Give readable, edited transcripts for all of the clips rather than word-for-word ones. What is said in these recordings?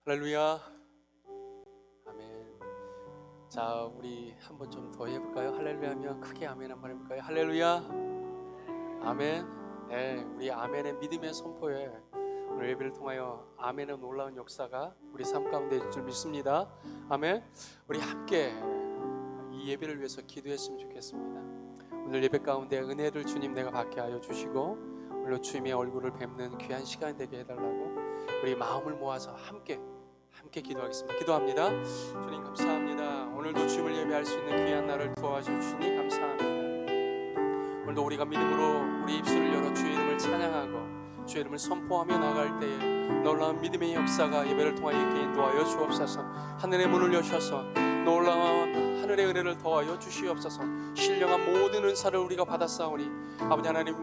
할렐루야. 아멘. 자, 우리 한번 좀 더 해볼까요? 할렐루야 하면 크게 아멘 한번 해볼까요? 할렐루야. 아멘. 네, 우리 아멘의 믿음의 선포에 오늘 예배를 통하여 아멘의 놀라운 역사가 우리 삶 가운데 있을 줄 믿습니다. 아멘. 우리 함께 이 예배를 위해서 기도했으면 좋겠습니다. 오늘 예배 가운데 은혜를 주님 내가 받게 하여 주시고 오늘 주님의 얼굴을 뵙는 귀한 시간 되게 해달라고 우리 마음을 모아서 함께 기도하겠습니다. 기도합니다. 주님 감사합니다. 오늘도 주님을 예배할 수 있는 귀한 날을 도와주시니 주님 감사합니다. 오늘도 우리가 믿음으로 우리 입술을 열어 주의 이름을 찬양하고 주의 이름을 선포하며 나갈 때에 놀라운 믿음의 역사가 예배를 통하여 있게 인도하여 주옵소서. 하늘의 문을 여셔서 놀라운 하늘의 은혜를 더하여 주시옵소서. 신령한 모든 은사를 우리가 받았사오니 아버지 하나님,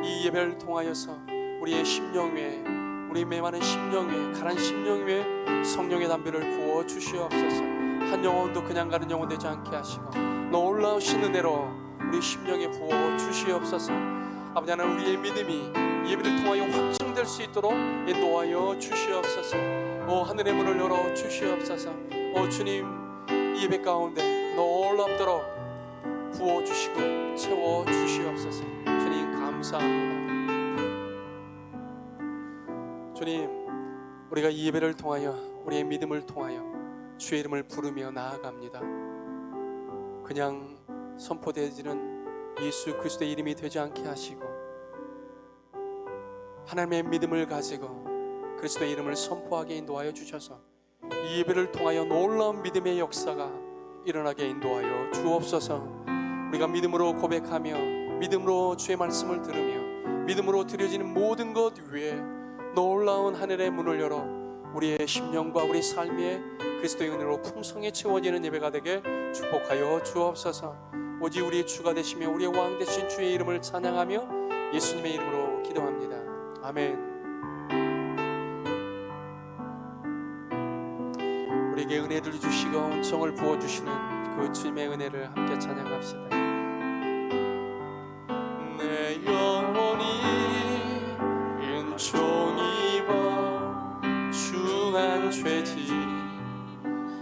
이 예배를 통하여서 우리의 심령 위에, 우리 메마른 심령 위에, 가난 심령 위에 성령의 담배를 부어 주시옵소서. 한 영혼도 그냥 가는 영혼 되지 않게 하시고 놀라우신 은혜로 우리 심령에 부어 주시옵소서. 아버지 하나님, 우리의 믿음이 예배를 통하여 확증될 수 있도록 인도하여 주시옵소서. 하늘의 문을 열어 주시옵소서. 주님, 이 예배 가운데 놀랍도록 부어 주시고 채워 주시옵소서. 주님 감사합니다. 주님, 우리가 이 예배를 통하여 우리의 믿음을 통하여 주의 이름을 부르며 나아갑니다. 그냥 선포되지는 예수 그리스도의 이름이 되지 않게 하시고 하나님의 믿음을 가지고 그리스도의 이름을 선포하게 인도하여 주셔서 이 예배를 통하여 놀라운 믿음의 역사가 일어나게 인도하여 주옵소서. 우리가 믿음으로 고백하며 믿음으로 주의 말씀을 들으며 믿음으로 드려지는 모든 것 위에 놀라운 하늘의 문을 열어 우리의 심령과 우리 삶에 그리스도의 은혜로 풍성히 채워지는 예배가 되게 축복하여 주옵소서. 오직 우리의 주가 되시며 우리의 왕 되신 주의 이름을 찬양하며 예수님의 이름으로 기도합니다. 아멘. 우리에게 은혜를 주시고 은총을 부어주시는 그 주님의 은혜를 함께 찬양합시다. 내 영혼이 은총 입어 중한 죄지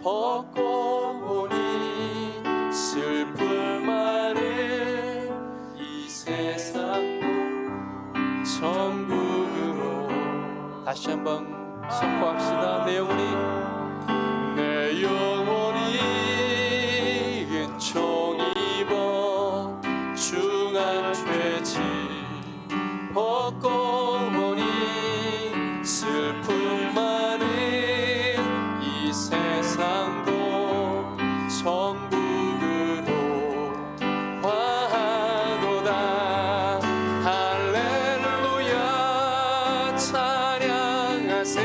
벗고 보니 슬픔 많은 이 세상 천국으로. 다시 한번 선포합시다. 내 영혼이 은총 입어 중한 죄지 벗고 보니 슬픔 많은 이 세상도 천국으로 화하도다. 할렐루야 찬양하세.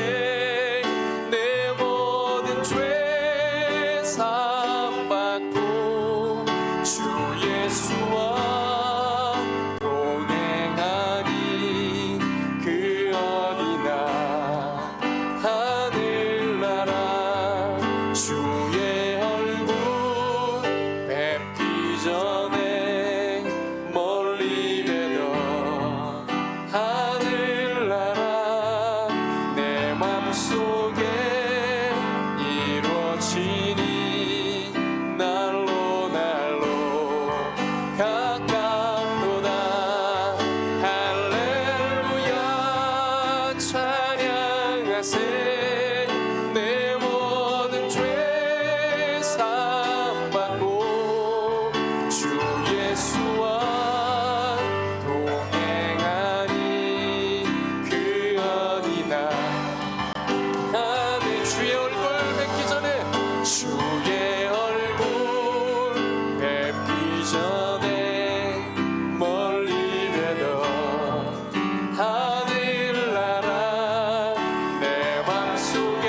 내 모든 죄 사함받고 주 예수와 동행하니 그 어디나 하늘나라 주의 얼굴 뵙기 전에 멀리 뵈던 하늘나라 내 맘속에 이루어지니 날로 가깝도다. 할렐루야 찬양하세. 내 모든 죄 사함받고 주 예수와 동행하니 그 어디나 하늘 주의 얼굴 뵙기 전에 주의 얼굴 뵙기 전에 멀리 뵈던 하늘나라 내 맘속에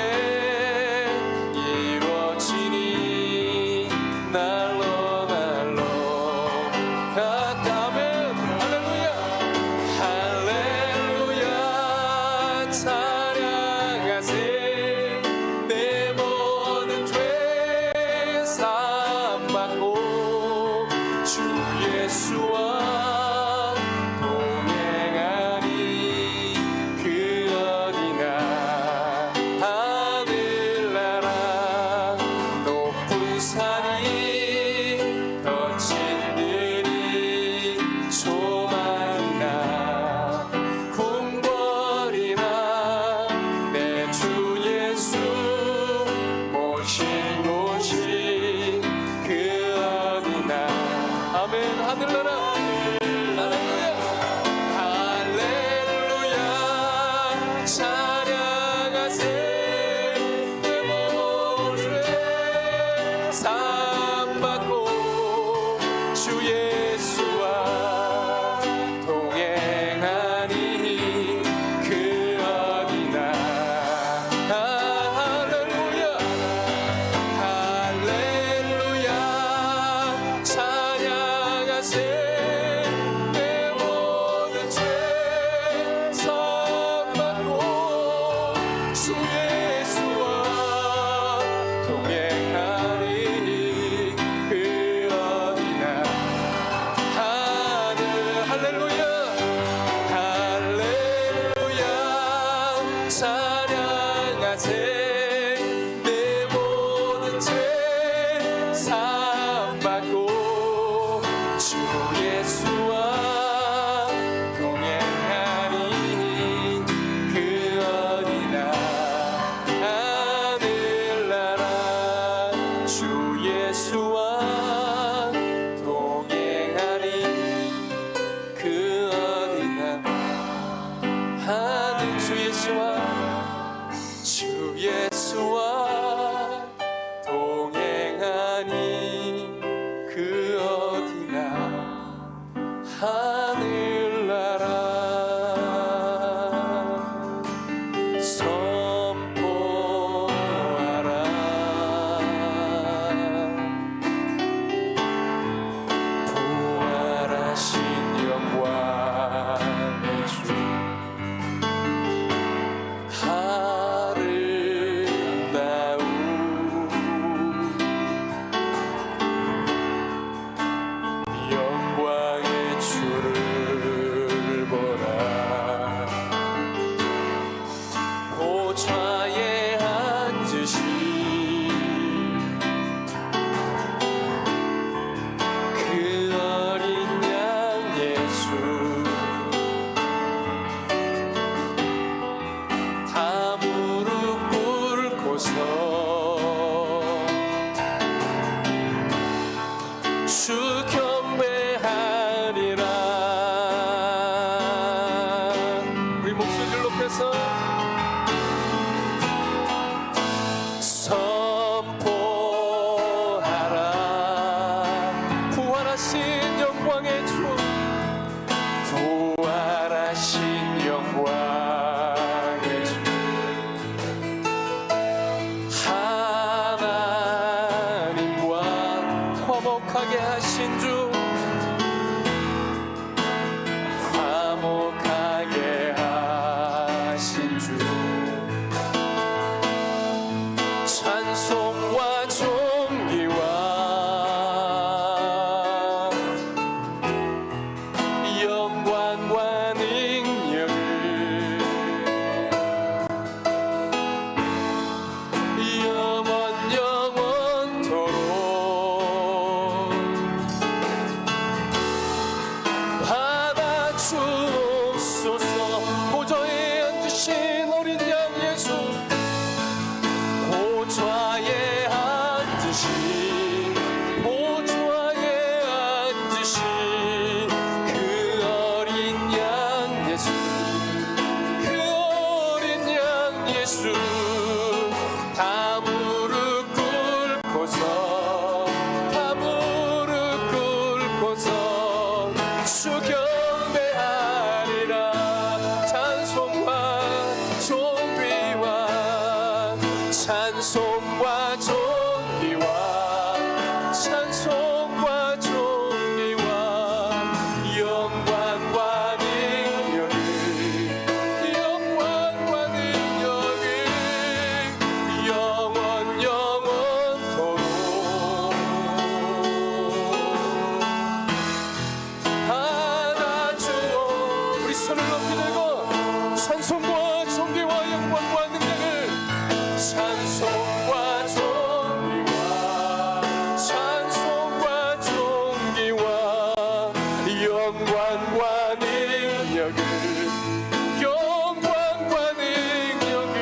이루어지니 날로 가까면. 할렐루야 할렐루야 찬양하세. 내 모든 죄 사함받고 주 예수와 동행하니 그 어디나 하늘 주 예수와 동행하니 그 어디나. 할렐루야 할렐루야 찬양하세. 내 모든 죄 사함받고 주 예수와 동행하니 그 어디나. 하늘 할렐루야 할렐루야 찬양하세. 내 모든 죄 사함받고 주 예수와 동행하니 그 어디나. 하늘나라 주 예수와 동행하니 그 어디나. 하늘 주 예수와 동행하니 그 어디나. 하늘나라 선포하라. 부활하신 영광의 주 아름다운 영광의 주를 보라. 보좌에 앉으신 그 어린 양 예수 다 무릎 꿇고서 주 경배하리라. 우리 목소리를 높여서 선포하라. 부활하신 영광의 주 부활하신 영광의 주 하나님과 화목하게 하신 주 화목하게 하신 주 찬송과 존귀와 영광과 능력을 영원 영원토록 받아 주옵소서. 보좌에 앉으신 어린 양 예수 보좌에 앉으신 보좌에 앉으신 그 어린 양 예수 그 어린 양 예수 다 무릎 꿇고서 다 무릎 꿇고서 주 경배하리라. 찬송과 존귀와 찬송과 존귀와 찬송과 존귀와 영광과 능력을 영광과 능력을 영원 영원토록 하나 주오. 우리 손을 높이 들고 찬송과 존귀와 영광과 능력을 찬송과 존귀와 찬송과 존귀와 영광과 능력을 영광과 능력을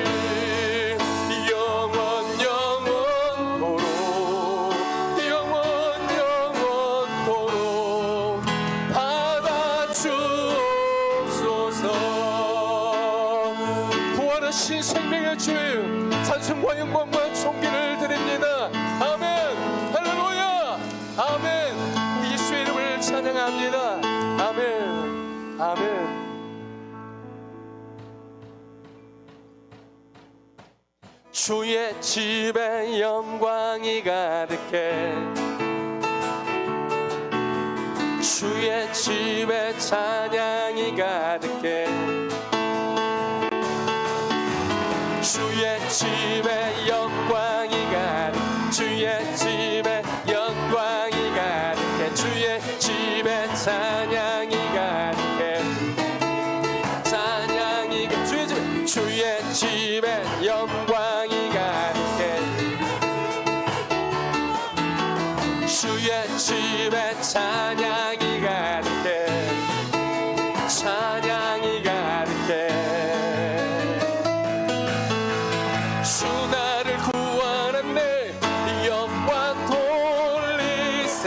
영원 영원토록 영원 영원토록 받아 주옵소서. 부활하신 생명의 주 찬송과 영광과 존귀를 드립니다. 아멘 할렐루야 아멘. 예수의 이름을 찬양합니다. 아멘. 아멘. 주의 집에 영광이 가득해 주의 집에 찬양이 가득해 주의 집에 영광이 가득해 주의 집에 영광이 가득해 주의 집에 찬양이 가득해 찬양이 주의 집에 영광이 가득해 주의 집에 찬양이 가득해 찬양이 가득해 주 나를 구원했네 영광 돌리세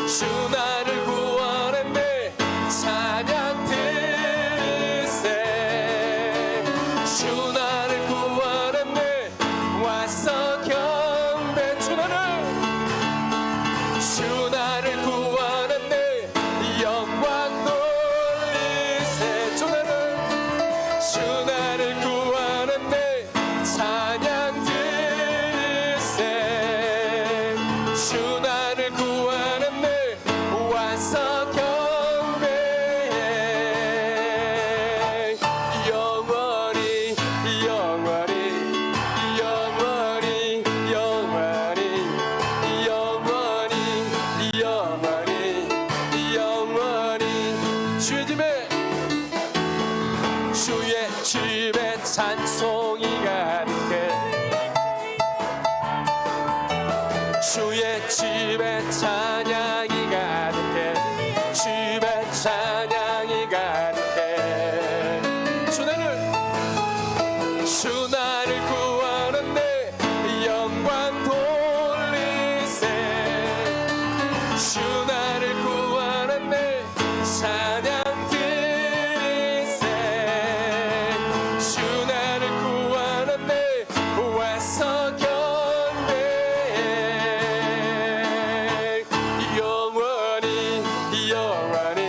주 나를 구원했네 찬양 드리세 주 나를 구원했네 와서 경배 주 나를 구원했네 영광 돌리세 주 나를 구원했네 찬양 드리세 주 나를 구원했네 와서 경배해 영원히 영원히 영원히 영원히 영원히 영원히 영원히 주의 집에 찬송이 가득해 주의 집에 찬양이 가득해 집에 찬양이 가득해 주 나를 구원했네 영광 돌리세 주 나를 구원했네 찬양 드리세 주 나를 구원했네 와서 경배해 영원히 영원히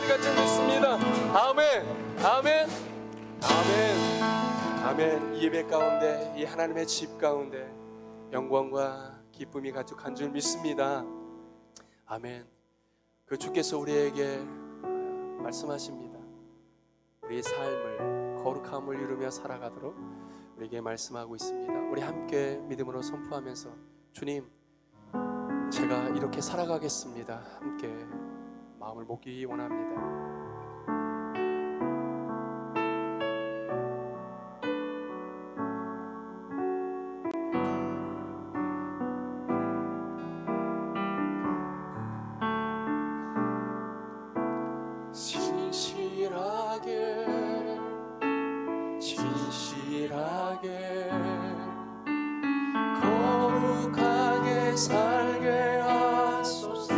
것까지 믿습니다. 아멘, 아멘, 아멘, 아멘. 이 예배 가운데, 이 하나님의 집 가운데 영광과 기쁨이 가득한 줄 믿습니다. 아멘. 그 주께서 우리에게 말씀하십니다. 우리의 삶을 거룩함을 이루며 살아가도록 우리에게 말씀하고 있습니다. 우리 함께 믿음으로 선포하면서 주님, 제가 이렇게 살아가겠습니다. 함께 마음을 먹기 원합니다. 진실하게 거룩하게 살게 하소서.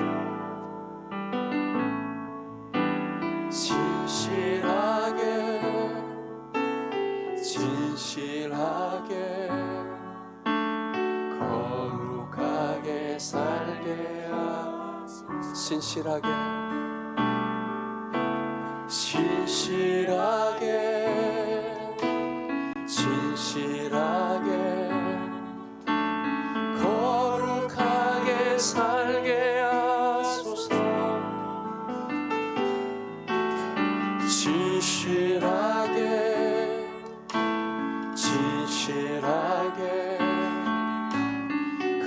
진실하게 거룩하게 살게 하소서. 진실하게 거룩하게 살게 하소서. 진실하게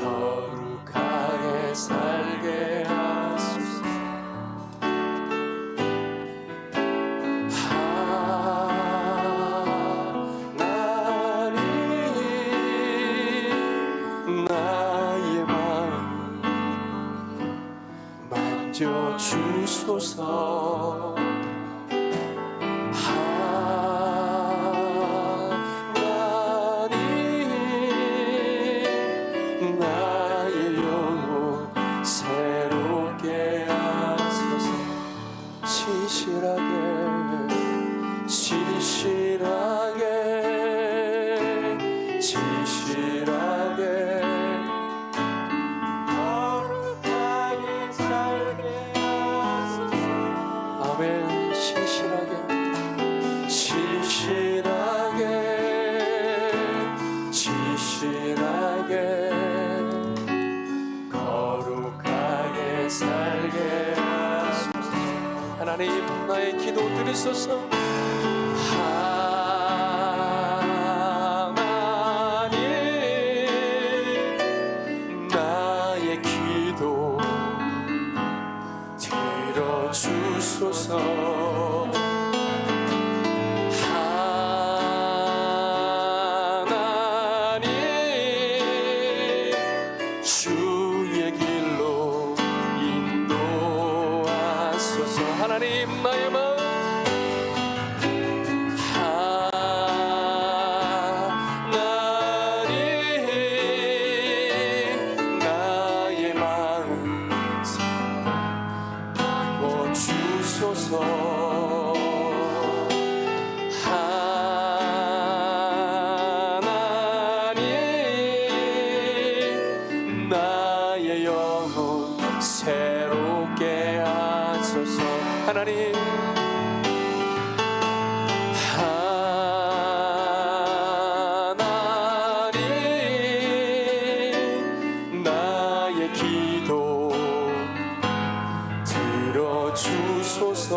거룩하게 살게 하소서. 나의 마음 만져주소서. 하나님 나의 영혼 새롭게 하소서. 진실하게 거룩하게 살게 하소서. 아멘. 진실하게 거룩하게 살게 하소서. 하나님, 나의 기도 들으소서. 하나님 나의 기도 들어주소서. 하나님 나의 마음 하나님 나의 마음 바꿔주소서. 하나님 나의 영혼 새롭게 하소서. 하나님 나의 기도 들어주소서.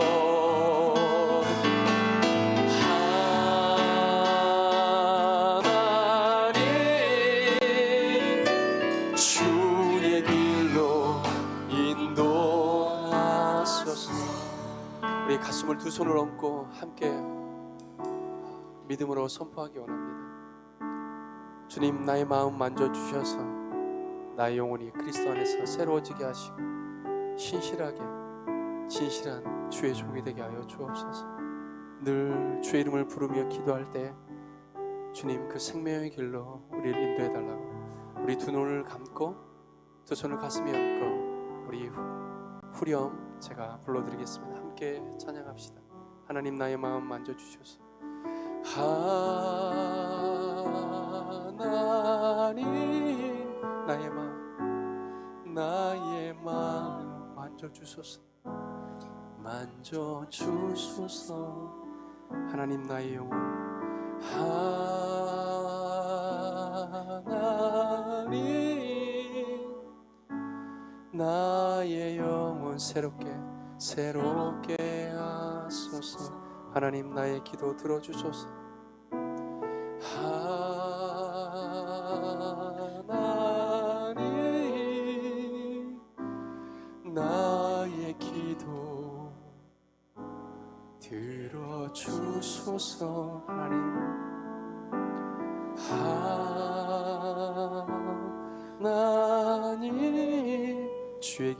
하나님 주의 길로 인도하소서. 우리 가슴을 두 손을 얹고 함께 믿음으로 선포하기 원합니다. 주님, 나의 마음 만져주셔서 나의 영혼이 그리스도 안에서 새로워지게 하시고 진실한 주의 종이 되게 하여 주옵소서. 늘 주의 이름을 부르며 기도할 때 주님, 그 생명의 길로 우리를 인도해 달라고. 우리 두 눈을 감고 두 손을 가슴에 얹고 우리 후렴 제가 불러드리겠습니다. 함께 찬양합시다. 하나님 나의 마음 만져주셔서. 하나님 나의 마음 만져주소서. 만져 주소서. 하나님 나의 영혼 하나님 나의 영혼 새롭게 하소서. 하나님 나의 기도 들어주소서. 하나님 나의 기도 들어주소서. 하나님 주의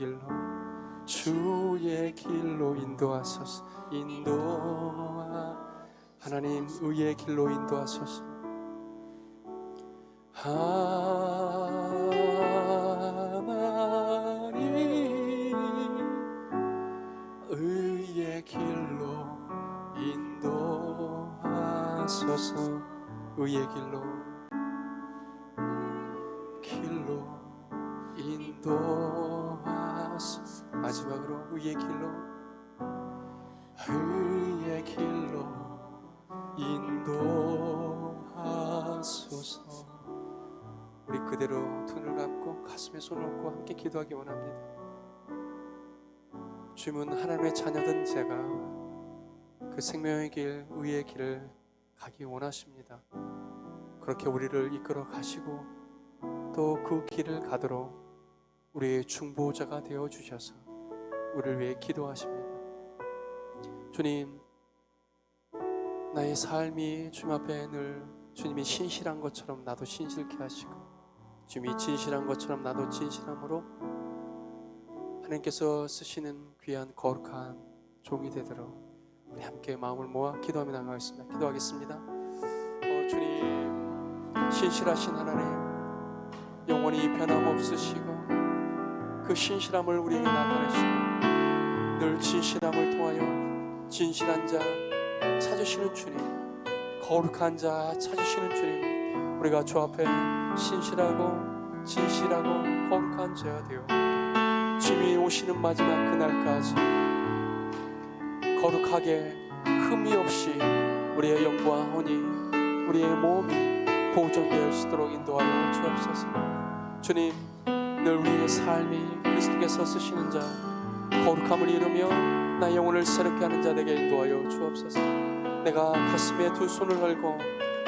길로 인도하소서. 하나님 의의 길로 인도하소서. 하나님 의의 길로 인도하소서. 의의 길로 인도하소서. 마지막으로 의의 길로 인도하소서. 우리 그대로 눈을 감고 가슴에 손을 얹고 함께 기도하기 원합니다. 주님은 하나님의 자녀된 제가 그 생명의 길, 의의 길을 가기 원하십니다. 그렇게 우리를 이끌어 가시고 또 그 길을 가도록 우리의 중보자가 되어 주셔서 우리를 위해 기도하십니다. 주님, 나의 삶이 주님 앞에 늘 주님이 신실한 것처럼 나도 신실케 하시고, 주님이 진실한 것처럼 나도 진실함으로 하나님께서 쓰시는 귀한 거룩한 종이 되도록 우리 함께 마음을 모아 기도하며 나가겠습니다. 기도하겠습니다. 주님, 신실하신 하나님, 영원히 변함없으시고 그 신실함을 우리에게 나타내시고 늘 진실함을 통하여 진실한 자 찾으시는 주님, 거룩한 자 찾으시는 주님, 우리가 주 앞에 신실하고 진실하고 거룩한 자가 되어 주님이 오시는 마지막 그날까지 거룩하게 흠이 없이 우리의 영과 혼이, 우리의 몸이 보존될 수 있도록 인도하여 주옵소서. 주님, 늘 우리의 삶이 그리스도께서 쓰시는 자, 거룩함을 이루며 나의 영혼을 새롭게 하는 자 되게 인도하여 주옵소서. 내가 가슴에 두 손을 걸고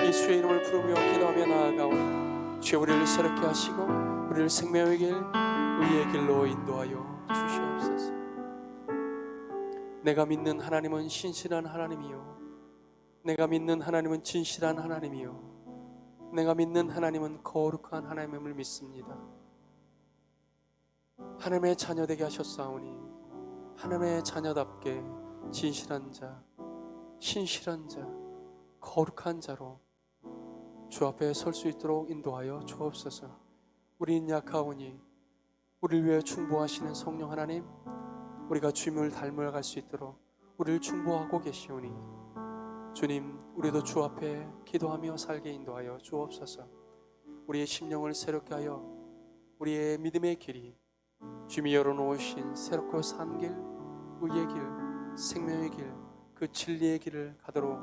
예수의 이름을 부르며 기도하며 나아가오니 주여 우리를 새롭게 하시고 우리를 생명의 길, 의의 길로 인도하여 주시옵소서. 내가 믿는 하나님은 신실한 하나님이요, 내가 믿는 하나님은 진실한 하나님이요, 내가 믿는 하나님은 거룩한 하나님임을 믿습니다. 하나님의 자녀 되게 하셨사오니 하나님의 자녀답게 진실한 자, 신실한 자, 거룩한 자로 주 앞에 설 수 있도록 인도하여 주옵소서. 우리는 약하오니 우리를 위해 충보하시는 성령 하나님, 우리가 주님을 닮아갈 수 있도록 우리를 충보하고 계시오니 주님, 우리도 주 앞에 기도하며 살게 인도하여 주옵소서. 우리의 심령을 새롭게 하여 우리의 믿음의 길이 주님이 열어놓으신 새롭고 산 길, 의의 길, 생명의 길, 그 진리의 길을 가도록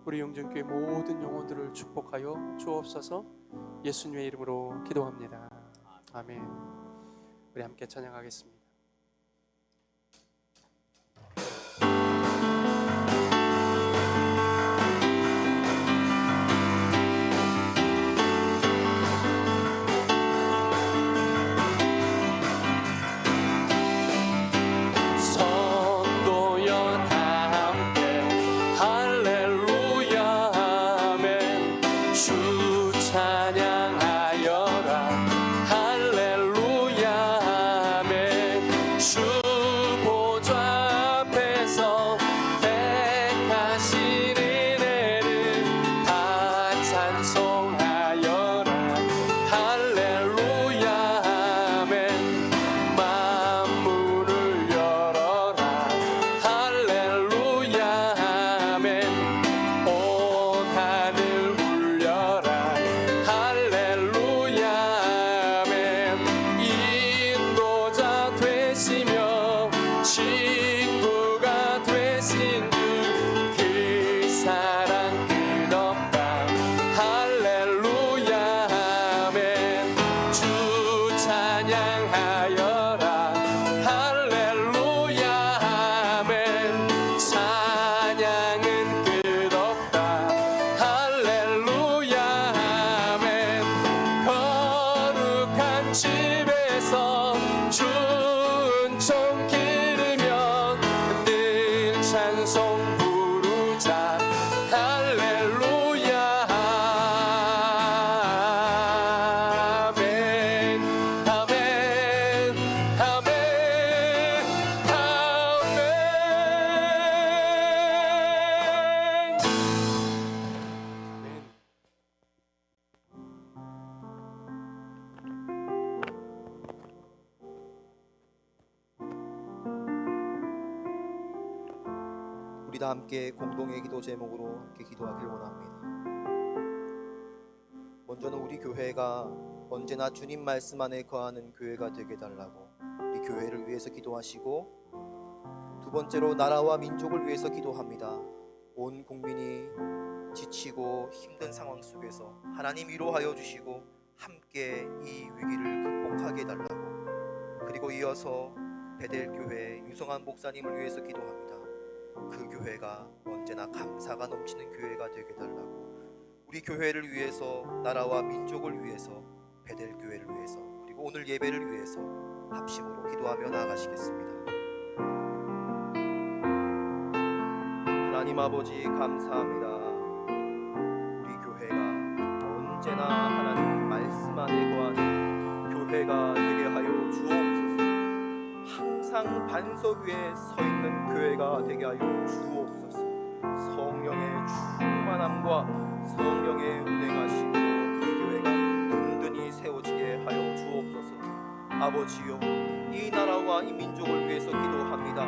우리 영전교회 모든 영혼들을 축복하여 주옵소서. 예수님의 이름으로 기도합니다. 아멘. 우리 함께 찬양하겠습니다. 친구가 우리 다 함께 공동의 기도 제목으로 함께 기도하길 원합니다. 먼저는 우리 교회가 언제나 주님 말씀 안에 거하는 교회가 되게 달라고 우리 교회를 위해서 기도하시고, 두 번째로 나라와 민족을 위해서 기도합니다. 온 국민이 지치고 힘든 상황 속에서 하나님 위로하여 주시고 함께 이 위기를 극복하게 해달라고, 그리고 이어서 베델교회 유성환 목사님을 위해서 기도합니다. 그 교회가 언제나 감사가 넘치는 교회가 되게 해달라고, 우리 교회를 위해서, 나라와 민족을 위해서, 베델교회를 위해서, 그리고 오늘 예배를 위해서 합심으로 기도하며 나아가시겠습니다. 하나님 아버지 감사합니다. 우리 교회가 언제나 하나님 말씀 안에 거하는 교회가 되게 하여 주옵소서. 항상 반석 위에 서 있는 교회가 되게 하여 주옵소서. 성령의 충만함과 성령의 운행하심으로 이 교회가 든든히 세워지게 하여 주옵소서. 아버지요, 이 나라와 이 민족을 위해서 기도합니다.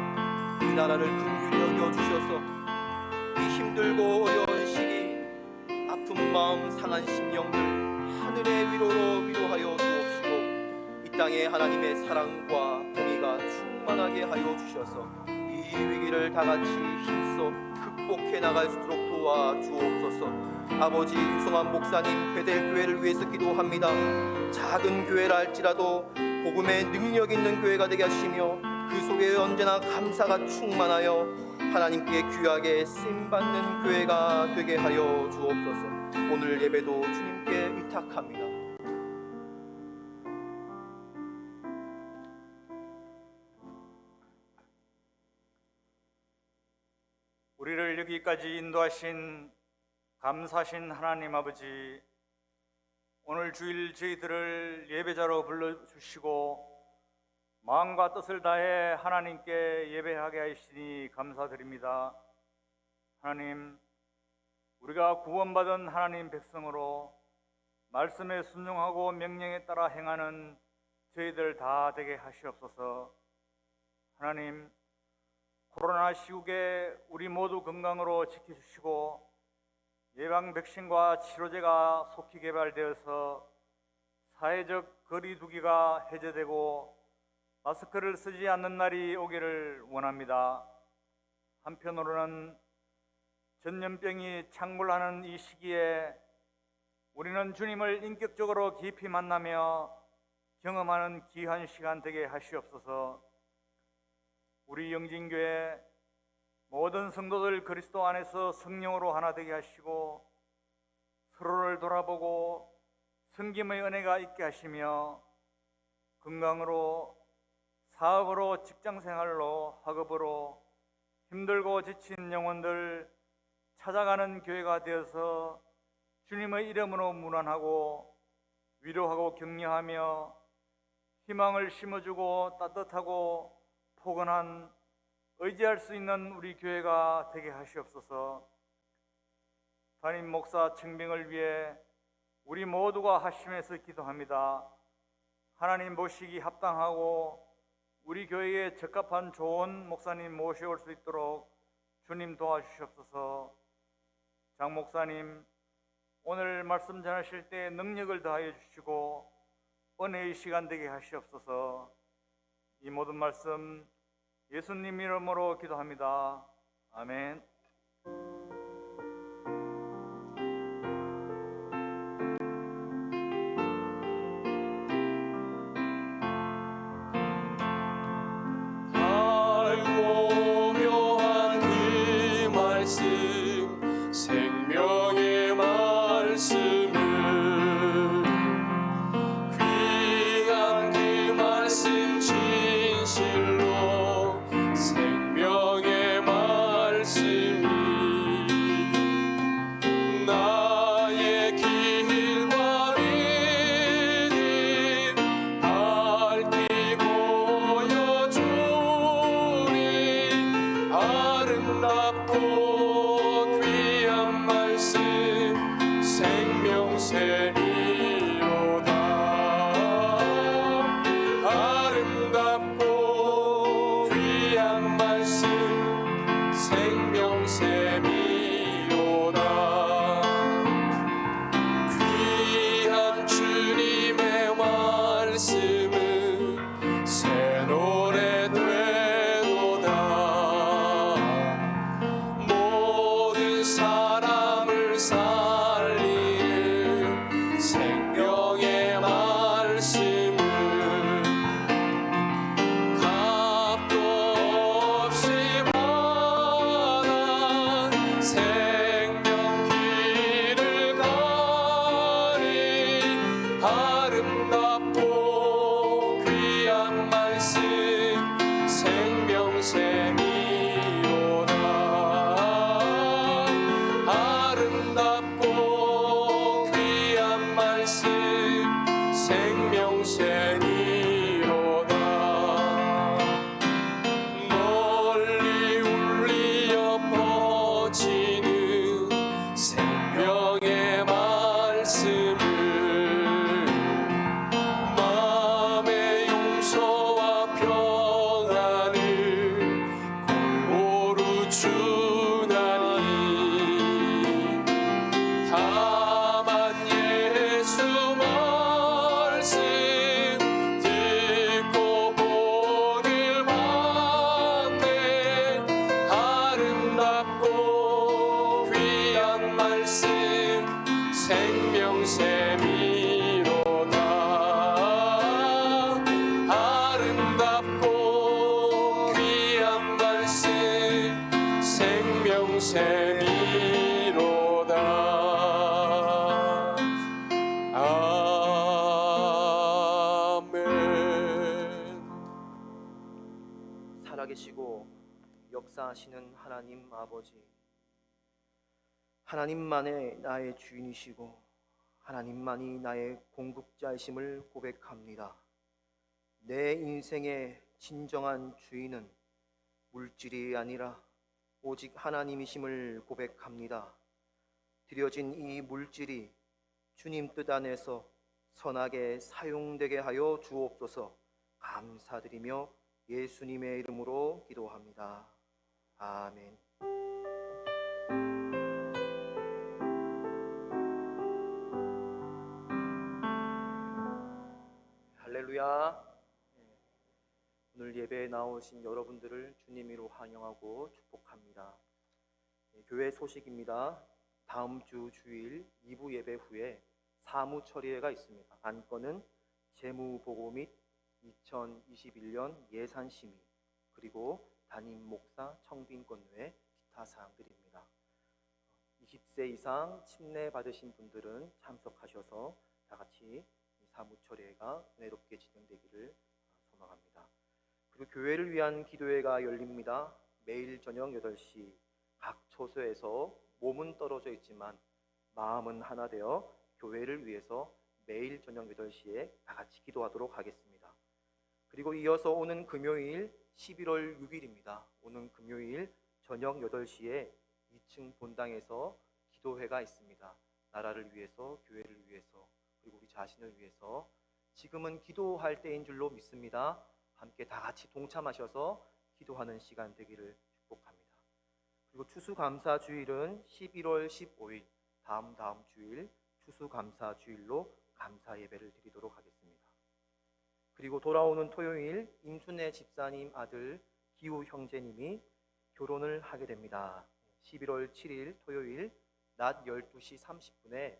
이 나라를 긍휼히 여겨주셔서 이 힘들고 어려운 시기, 아픈 마음 상한 심령들 하늘의 위로로 위로하여 주옵시고, 이 땅에 하나님의 사랑과 공의가 충만하게 하여 주셔서 이 위기를 다같이 힘써 극복해 나갈 수 있도록 도와 주옵소서. 아버지 유성환 목사님 베델교회를 위해서 기도합니다. 작은 교회라 할지라도 복음의 능력 있는 교회가 되게 하시며 그 속에 언제나 감사가 충만하여 하나님께 귀하게 쓰임받는 교회가 되게 하여 주옵소서. 오늘 예배도 주님께 의탁합니다. 우리를 여기까지 인도하신 감사하신 하나님 아버지, 오늘 주일 저희들을 예배자로 불러주시고 마음과 뜻을 다해 하나님께 예배하게 하시니 감사드립니다. 하나님, 우리가 구원받은 하나님 백성으로 말씀에 순종하고 명령에 따라 행하는 저희들 다 되게 하시옵소서. 하나님, 코로나 시국에 우리 모두 건강으로 지켜주시고 예방 백신과 치료제가 속히 개발되어서 사회적 거리 두기가 해제되고 마스크를 쓰지 않는 날이 오기를 원합니다. 한편으로는 전염병이 창궐하는 이 시기에 우리는 주님을 인격적으로 깊이 만나며 경험하는 귀한 시간 되게 하시옵소서. 우리 영진교회 모든 성도들 그리스도 안에서 성령으로 하나 되게 하시고 서로를 돌아보고 섬김의 은혜가 있게 하시며 건강으로, 사업으로, 직장생활로, 학업으로 힘들고 지친 영혼들 찾아가는 교회가 되어서 주님의 이름으로 문안하고 위로하고 격려하며 희망을 심어주고 따뜻하고 포근한 의지할 수 있는 우리 교회가 되게 하시옵소서. 담임 목사 청빙을 위해 우리 모두가 합심해서 기도합니다. 하나님 보시기 합당하고 우리 교회에 적합한 좋은 목사님 모셔올 수 있도록 주님 도와주시옵소서. 장 목사님, 오늘 말씀 전하실 때 능력을 더하여 주시고 은혜의 시간 되게 하시옵소서. 이 모든 말씀 예수님 이름으로 기도합니다. 아멘. 알고 묘한 그 말씀, 생명의 말씀을, 귀한 그 말씀 진실로 생명의 말씀이 나의 길과 믿음 밝히 보여주니 아름답고 귀한 말씀 생명새이로다. 아름답고 귀한 말씀 생명 주나니 다만 예수 말씀 듣고 보길 원해 아름답고 귀한 말씀 생명샘이로다 아름답고 귀한 말씀 생명샘이로다 아멘. 살아계시고 역사하시는 하나님 아버지, 하나님만의 나의 주인이시고 하나님만이 나의 공급자이심을 고백합니다. 내 인생의 진정한 주인은 물질이 아니라 오직 하나님이심을 고백합니다. 드려진 이 물질이 주님 뜻 안에서 선하게 사용되게 하여 주옵소서. 감사드리며 예수님의 이름으로 기도합니다. 아멘. 할렐루야. 오늘 예배에 나오신 여러분들을 주님으로 환영하고 축복합니다. 교회 소식입니다. 다음 주 주일 2부 예배 후에 사무처리회가 있습니다. 안건은 재무보고 및 2021년 예산심의, 그리고 담임 목사 청빈권 외 기타 사항들입니다. 20세 이상 침례 받으신 분들은 참석하셔서 다 같이 사무처리회가 은혜롭게 진행되기를 소망합니다. 그리고 교회를 위한 기도회가 열립니다. 매일 저녁 8시 각 초소에서 몸은 떨어져 있지만 마음은 하나 되어 교회를 위해서 매일 저녁 8시에 다 같이 기도하도록 하겠습니다. 그리고 이어서 오는 금요일 11월 6일입니다. 오는 금요일 저녁 8시에 2층 본당에서 기도회가 있습니다. 나라를 위해서, 교회를 위해서, 그리고 우리 자신을 위해서 지금은 기도할 때인 줄로 믿습니다. 함께 다 같이 동참하셔서 기도하는 시간 되기를 축복합니다. 그리고 추수감사주일은 11월 15일 다음 주일 추수감사주일로 감사 예배를 드리도록 하겠습니다. 그리고 돌아오는 토요일 임순애 집사님 아들 기우 형제님이 결혼을 하게 됩니다. 11월 7일 토요일 낮 12시 30분에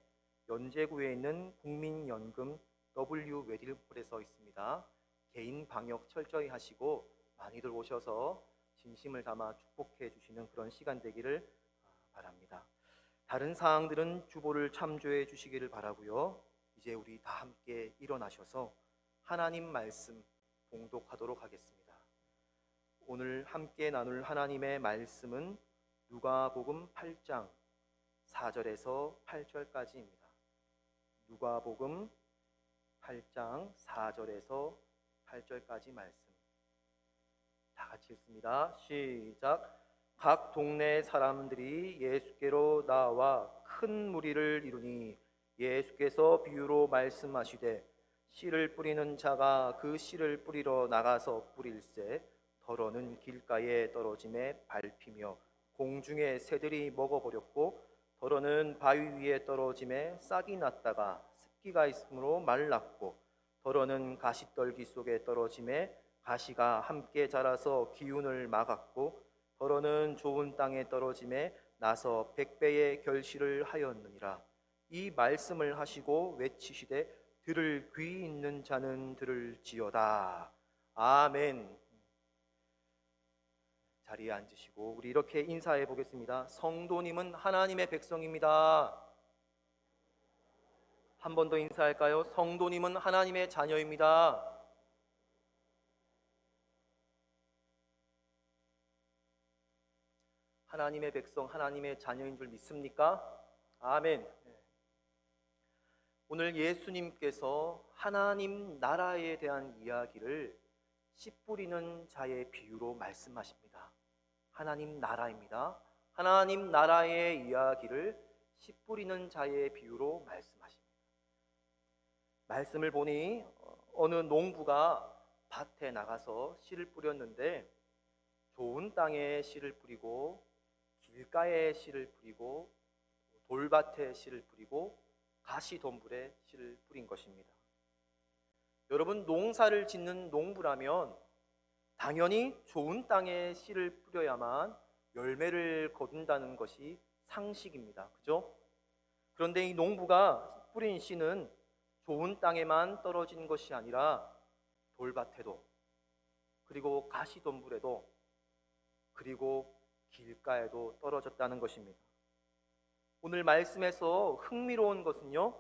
연제구에 있는 국민연금 W 웨딩홀에서 있습니다. 개인 방역 철저히 하시고 많이들 오셔서 진심을 담아 축복해 주시는 그런 시간 되기를 바랍니다. 다른 사항들은 주보를 참조해 주시기를 바라고요. 이제 우리 다 함께 일어나셔서 하나님 말씀 봉독하도록 하겠습니다. 오늘 함께 나눌 하나님의 말씀은 누가복음 8장 4절에서 8절까지입니다. 누가복음 8장 4절에서 8절까지 말씀 다 같이 읽습니다. 시작. 각 동네 사람들이 예수께로 나와 큰 무리를 이루니 예수께서 비유로 말씀하시되 씨를 뿌리는 자가 그 씨를 뿌리러 나가서 뿌릴새 더러는 길가에 떨어짐에 밟히며 공중의 새들이 먹어버렸고 더러는 바위 위에 떨어짐에 싹이 났다가 습기가 있으므로 말랐고 더러는 가시떨기 속에 떨어짐에 가시가 함께 자라서 기운을 막았고 더러는 좋은 땅에 떨어짐에 나서 100배의 결실을 하였느니라. 이 말씀을 하시고 외치시되 들을 귀 있는 자는 들을지어다. 아멘. 자리에 앉으시고 우리 이렇게 인사해 보겠습니다. 성도님은 하나님의 백성입니다. 한 번 더 인사할까요? 성도님은 하나님의 자녀입니다. 하나님의 백성, 하나님의 자녀인 줄 믿습니까? 아멘. 오늘 예수님께서 하나님 나라에 대한 이야기를 씨 뿌리는 자의 비유로 말씀하십니다. 하나님 나라입니다. 하나님 나라의 이야기를 씨 뿌리는 자의 비유로 말씀하십니다. 말씀을 보니 어느 농부가 밭에 나가서 씨를 뿌렸는데 좋은 땅에 씨를 뿌리고 길가에 씨를 뿌리고 돌밭에 씨를 뿌리고 가시덤불에 씨를 뿌린 것입니다. 여러분, 농사를 짓는 농부라면 당연히 좋은 땅에 씨를 뿌려야만 열매를 거둔다는 것이 상식입니다. 그죠? 그런데 이 농부가 뿌린 씨는 좋은 땅에만 떨어진 것이 아니라 돌밭에도, 그리고 가시덤불에도, 그리고 길가에도 떨어졌다는 것입니다. 오늘 말씀에서 흥미로운 것은요,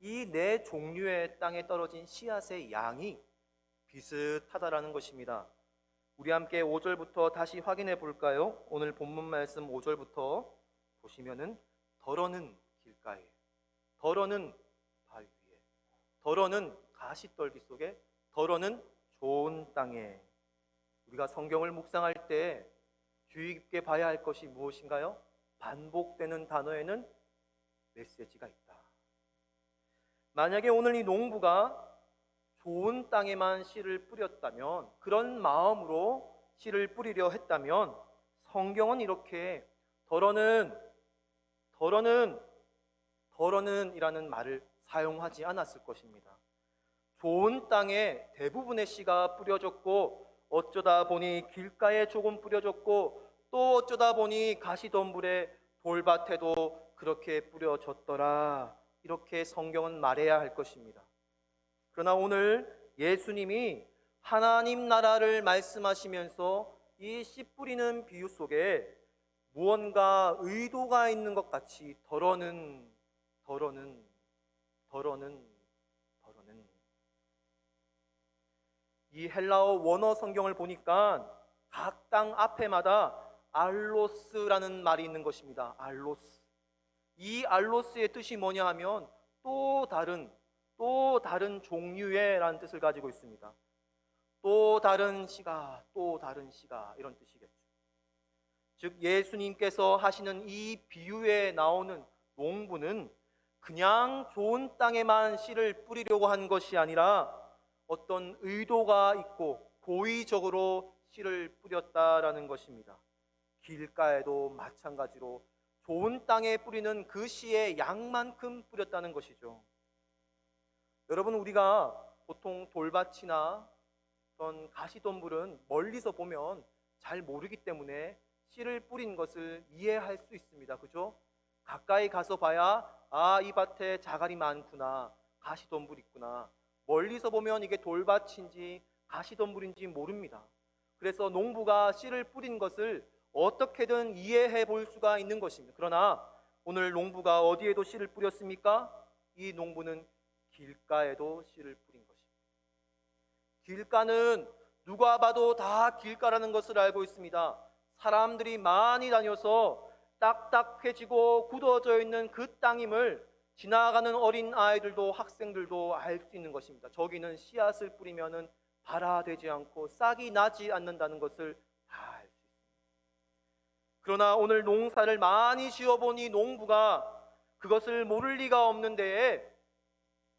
이 네 종류의 땅에 떨어진 씨앗의 양이 비슷하다라는 것입니다. 우리 함께 5절부터 다시 확인해 볼까요? 오늘 본문 말씀 5절부터 보시면은 덜어는 길가에, 덜어는 바위 위에, 덜어는 가시떨기 속에, 덜어는 좋은 땅에. 우리가 성경을 묵상할 때 주의 깊게 봐야 할 것이 무엇인가요? 반복되는 단어에는 메시지가 있다. 만약에 오늘 이 농부가 좋은 땅에만 씨를 뿌렸다면, 그런 마음으로 씨를 뿌리려 했다면 성경은 이렇게 덜어는 이라는 말을 사용하지 않았을 것입니다. 좋은 땅에 대부분의 씨가 뿌려졌고, 어쩌다 보니 길가에 조금 뿌려졌고, 또 어쩌다 보니 가시덤불에 돌밭에도 그렇게 뿌려졌더라, 이렇게 성경은 말해야 할 것입니다. 그러나 오늘 예수님이 하나님 나라를 말씀하시면서 이 씨 뿌리는 비유 속에 무언가 의도가 있는 것 같이 덜어는 이 헬라어 원어 성경을 보니까 각 땅 앞에마다 알로스라는 말이 있는 것입니다. 알로스. 이 알로스의 뜻이 뭐냐 하면 또 다른 종류의 라는 뜻을 가지고 있습니다. 또 다른 씨가 이런 뜻이겠죠. 즉 예수님께서 하시는 이 비유에 나오는 농부는 그냥 좋은 땅에만 씨를 뿌리려고 한 것이 아니라 어떤 의도가 있고 고의적으로 씨를 뿌렸다라는 것입니다. 길가에도 마찬가지로 좋은 땅에 뿌리는 그 씨의 양만큼 뿌렸다는 것이죠. 여러분, 우리가 보통 돌밭이나 어떤 가시덤불은 멀리서 보면 잘 모르기 때문에 씨를 뿌린 것을 이해할 수 있습니다. 그죠? 가까이 가서 봐야 이 밭에 자갈이 많구나, 가시덤불 있구나. 멀리서 보면 이게 돌밭인지 가시덤불인지 모릅니다. 그래서 농부가 씨를 뿌린 것을 어떻게든 이해해 볼 수가 있는 것입니다. 그러나 오늘 농부가 어디에도 씨를 뿌렸습니까? 이 농부는 길가에도 씨를 뿌린 것입니다. 길가는 누가 봐도 다 길가라는 것을 알고 있습니다. 사람들이 많이 다녀서 딱딱해지고 굳어져 있는 그 땅임을 지나가는 어린 아이들도 학생들도 알 수 있는 것입니다. 저기는 씨앗을 뿌리면은 발화되지 않고 싹이 나지 않는다는 것을 다 알 수 있습니다. 그러나 오늘 농사를 많이 지어본 이 농부가 그것을 모를 리가 없는 데에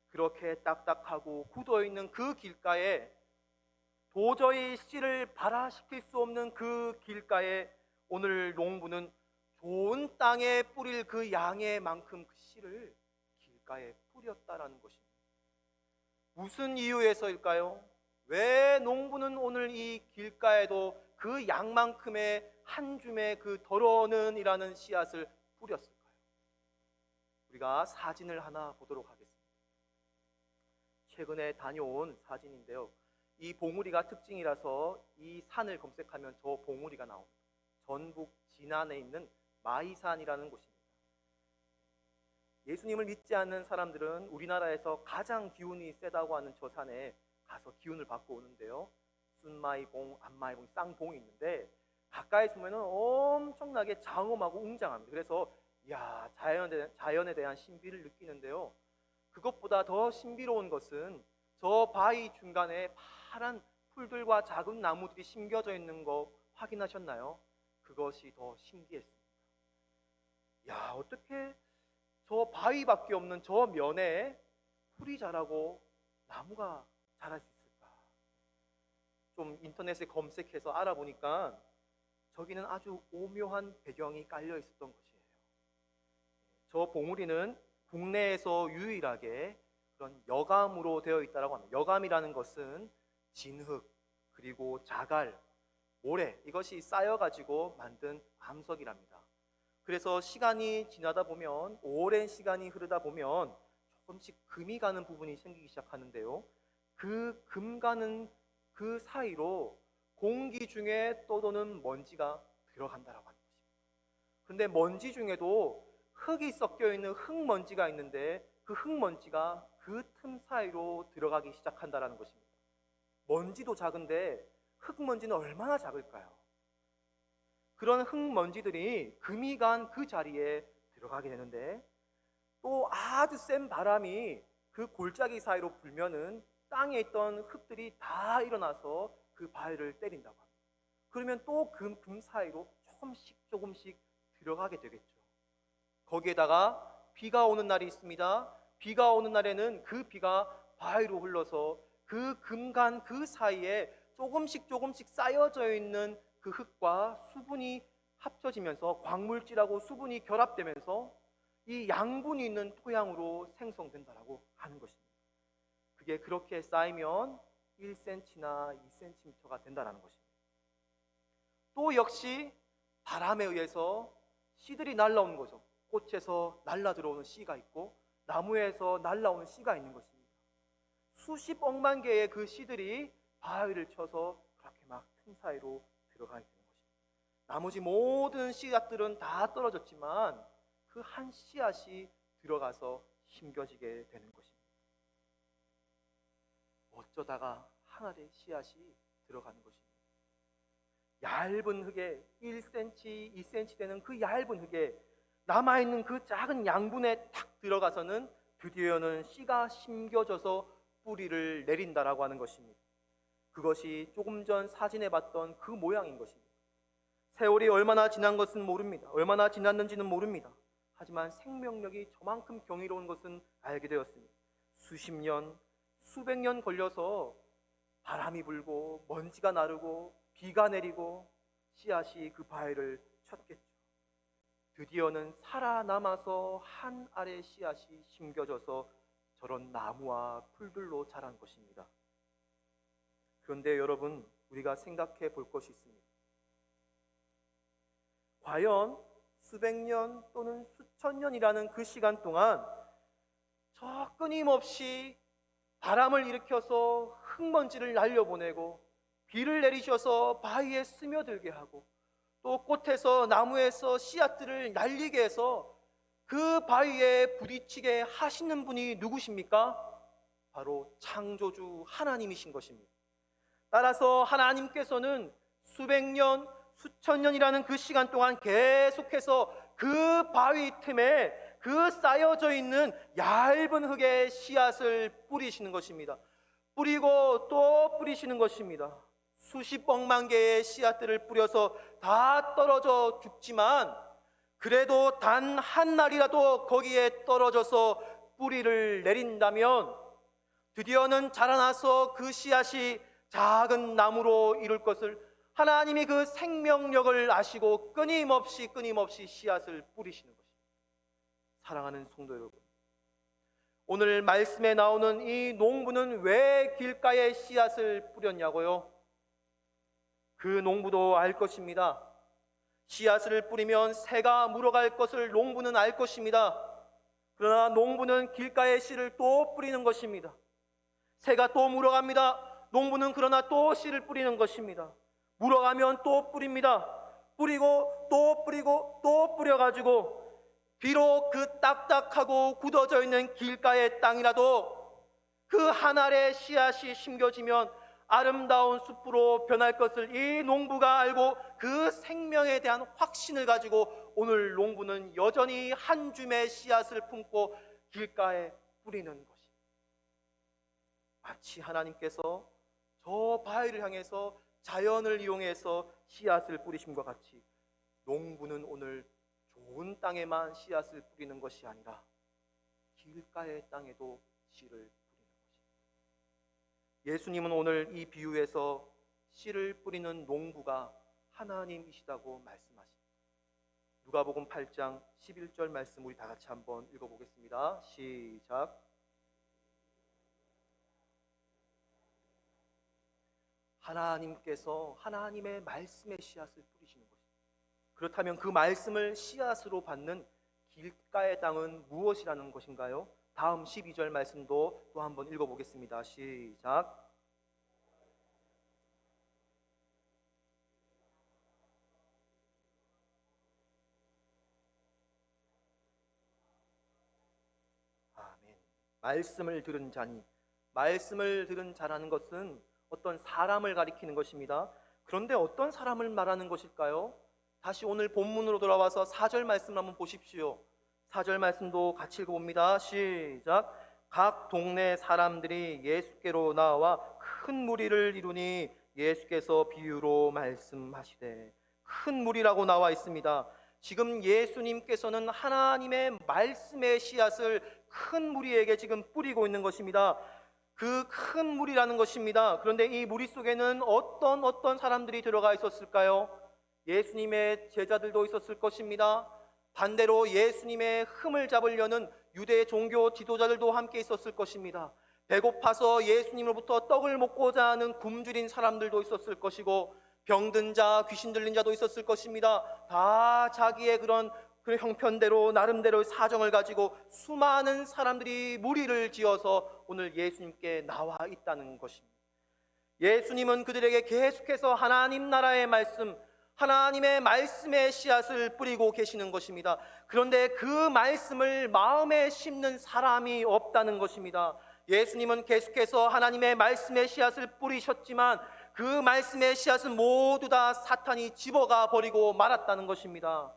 그렇게 딱딱하고 굳어있는 그 길가에, 도저히 씨를 발화시킬 수 없는 그 길가에 오늘 농부는 좋은 땅에 뿌릴 그 양의 만큼 그 씨를 길가에 뿌렸다라는 것입니다. 무슨 이유에서일까요? 왜 농부는 오늘 이 길가에도 그 양만큼의 한 줌의 그 덜어는 이라는 씨앗을 뿌렸을까요? 우리가 사진을 하나 보도록 하겠습니다. 최근에 다녀온 사진인데요, 이 봉우리가 특징이라서 이 산을 검색하면 저 봉우리가 나옵니다. 전북 진안에 있는 마이산이라는 곳입니다. 예수님을 믿지 않는 사람들은 우리나라에서 가장 기운이 세다고 하는 저 산에 가서 기운을 받고 오는데요, 순마이봉, 안마이봉, 쌍봉이 있는데 가까이서 보면 엄청나게 장엄하고 웅장합니다. 그래서 자연에 대한 신비를 느끼는데요, 그것보다 더 신비로운 것은 저 바위 중간에 파란 풀들과 작은 나무들이 심겨져 있는 거 확인하셨나요? 그것이 더 신기했습니다. 어떻게 저 바위밖에 없는 저 면에 풀이 자라고 나무가 자랄 수 있을까? 좀 인터넷에 검색해서 알아보니까 저기는 아주 오묘한 배경이 깔려 있었던 것이에요. 저 봉우리는 국내에서 유일하게 그런 여감으로 되어 있다고 합니다. 여감이라는 것은 진흙, 그리고 자갈, 모래, 이것이 쌓여가지고 만든 암석이랍니다. 그래서 시간이 지나다 보면, 오랜 시간이 흐르다 보면 조금씩 금이 가는 부분이 생기기 시작하는데요, 그 금 가는 그 사이로 공기 중에 떠도는 먼지가 들어간다라고 하는 것입니다. 그런데 먼지 중에도 흙이 섞여 있는 흙먼지가 있는데, 그 흙먼지가 그 틈 사이로 들어가기 시작한다라는 것입니다. 먼지도 작은데 흙먼지는 얼마나 작을까요? 그런 흙먼지들이 금이 간 그 자리에 들어가게 되는데, 또 아주 센 바람이 그 골짜기 사이로 불면은 땅에 있던 흙들이 다 일어나서 그 바위를 때린다고 합니다. 그러면 또 그 금 사이로 조금씩 들어가게 되겠죠. 거기에다가 비가 오는 날이 있습니다. 비가 오는 날에는 그 비가 바위로 흘러서 그 금간 그 사이에 조금씩 쌓여져 있는 그 흙과 수분이 합쳐지면서, 광물질하고 수분이 결합되면서 이 양분이 있는 토양으로 생성된다라고 하는 것입니다. 그게 그렇게 쌓이면 1cm나 2cm가 된다라는 것입니다. 또 역시 바람에 의해서 씨들이 날라오는 거죠. 꽃에서 날라 들어오는 씨가 있고 나무에서 날라오는 씨가 있는 것입니다. 수십 억만 개의 그 씨들이 바위를 쳐서 그렇게 막 틈 사이로 들어가게 되는 것입니다. 나머지 모든 씨앗들은 다 떨어졌지만 그 한 씨앗이 들어가서 심겨지게 되는 것입니다. 어쩌다가 하나의 씨앗이 들어가는 것입니다. 얇은 흙에 1cm, 2cm 되는 그 얇은 흙에 남아있는 그 작은 양분에 탁 들어가서는 드디어는 씨가 심겨져서 뿌리를 내린다라고 하는 것입니다. 그것이 조금 전 사진에 봤던 그 모양인 것입니다. 세월이 얼마나 지난 것은 모릅니다. 얼마나 지났는지는 모릅니다. 하지만 생명력이 저만큼 경이로운 것은 알게 되었습니다. 수십 년, 수백 년 걸려서 바람이 불고 먼지가 나르고 비가 내리고 씨앗이 그 바위를 쳤겠죠. 드디어는 살아남아서 한 알의 씨앗이 심겨져서 저런 나무와 풀들로 자란 것입니다. 그런데 여러분, 우리가 생각해 볼 것이 있습니다. 과연 수백 년 또는 수천 년이라는 그 시간 동안 저 끊임없이 바람을 일으켜서 흙먼지를 날려보내고 비를 내리셔서 바위에 스며들게 하고 또 꽃에서 나무에서 씨앗들을 날리게 해서 그 바위에 부딪히게 하시는 분이 누구십니까? 바로 창조주 하나님이신 것입니다. 따라서 하나님께서는 수백 년, 수천 년이라는 그 시간 동안 계속해서 그 바위 틈에 그 쌓여져 있는 얇은 흙에 씨앗을 뿌리시는 것입니다. 뿌리고 또 뿌리시는 것입니다. 수십 억만 개의 씨앗들을 뿌려서 다 떨어져 죽지만 그래도 단 한 날이라도 거기에 떨어져서 뿌리를 내린다면 드디어는 자라나서 그 씨앗이 작은 나무로 이룰 것을 하나님이 그 생명력을 아시고 끊임없이 씨앗을 뿌리시는 것입니다. 사랑하는 성도 여러분, 오늘 말씀에 나오는 이 농부는 왜 길가에 씨앗을 뿌렸냐고요? 그 농부도 알 것입니다. 씨앗을 뿌리면 새가 물어갈 것을 농부는 알 것입니다. 그러나 농부는 길가에 씨를 또 뿌리는 것입니다. 새가 또 물어갑니다. 농부는 그러나 또 씨를 뿌리는 것입니다. 물어가면 또 뿌립니다. 뿌리고 또 뿌려가지고 비록 그 딱딱하고 굳어져 있는 길가의 땅이라도 그 한 알의 씨앗이 심겨지면 아름다운 숲으로 변할 것을 이 농부가 알고 그 생명에 대한 확신을 가지고 오늘 농부는 여전히 한 줌의 씨앗을 품고 길가에 뿌리는 것입니다. 마치 하나님께서 저 바위를 향해서 자연을 이용해서 씨앗을 뿌리심과 같이 농부는 오늘 좋은 땅에만 씨앗을 뿌리는 것이 아니라 길가의 땅에도 씨를 뿌리는 것입니다. 예수님은 오늘 이 비유에서 씨를 뿌리는 농부가 하나님이시다고 말씀하십니다. 누가복음 8장 11절 말씀 우리 다 같이 한번 읽어보겠습니다. 시작. 하나님께서 하나님의 말씀의 씨앗을 뿌리시는 것입니다. 그렇다면 그 말씀을 씨앗으로 받는 길가의 땅은 무엇이라는 것인가요? 다음 12절 말씀도 또 한번 읽어보겠습니다. 시작. 아멘. 말씀을 들은 자니, 말씀을 들은 자라는 것은 어떤 사람을 가리키는 것입니다. 그런데 어떤 사람을 말하는 것일까요? 다시 오늘 본문으로 돌아와서 4절 말씀을 한번 보십시오. 4절 말씀도 같이 읽어봅니다. 시작. 각 동네 사람들이 예수께로 나와 큰 무리를 이루니 예수께서 비유로 말씀하시되, 큰 무리라고 나와 있습니다. 지금 예수님께서는 하나님의 말씀의 씨앗을 큰 무리에게 지금 뿌리고 있는 것입니다. 그 큰 무리라는 것입니다. 그런데 이 무리 속에는 어떤 사람들이 들어가 있었을까요? 예수님의 제자들도 있었을 것입니다. 반대로 예수님의 흠을 잡으려는 유대 종교 지도자들도 함께 있었을 것입니다. 배고파서 예수님으로부터 떡을 먹고자 하는 굶주린 사람들도 있었을 것이고, 병든 자, 귀신 들린 자도 있었을 것입니다. 다 자기의 그런 형편대로 나름대로 사정을 가지고 수많은 사람들이 무리를 지어서 오늘 예수님께 나와 있다는 것입니다. 예수님은 그들에게 계속해서 하나님 나라의 말씀, 하나님의 말씀의 씨앗을 뿌리고 계시는 것입니다. 그런데 그 말씀을 마음에 심는 사람이 없다는 것입니다. 예수님은 계속해서 하나님의 말씀의 씨앗을 뿌리셨지만 그 말씀의 씨앗은 모두 다 사탄이 집어가 버리고 말았다는 것입니다.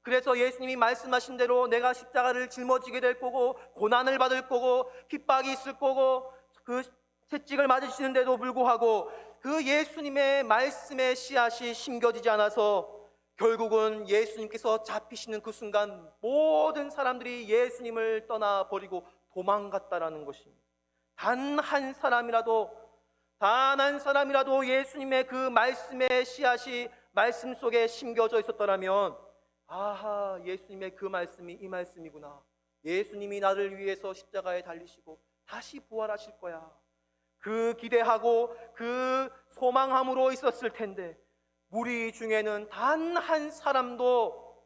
그래서 예수님이 말씀하신 대로 내가 십자가를 짊어지게 될 거고, 고난을 받을 거고, 핍박이 있을 거고, 그 채찍을 맞으시는데도 불구하고 그 예수님의 말씀의 씨앗이 심겨지지 않아서 결국은 예수님께서 잡히시는 그 순간 모든 사람들이 예수님을 떠나버리고 도망갔다라는 것입니다. 단 한 사람이라도 예수님의 그 말씀의 씨앗이 말씀 속에 심겨져 있었더라면, 아하, 예수님의 그 말씀이 이 말씀이구나, 예수님이 나를 위해서 십자가에 달리시고 다시 부활하실 거야, 그 기대하고 그 소망함으로 있었을 텐데, 무리 중에는 단 한 사람도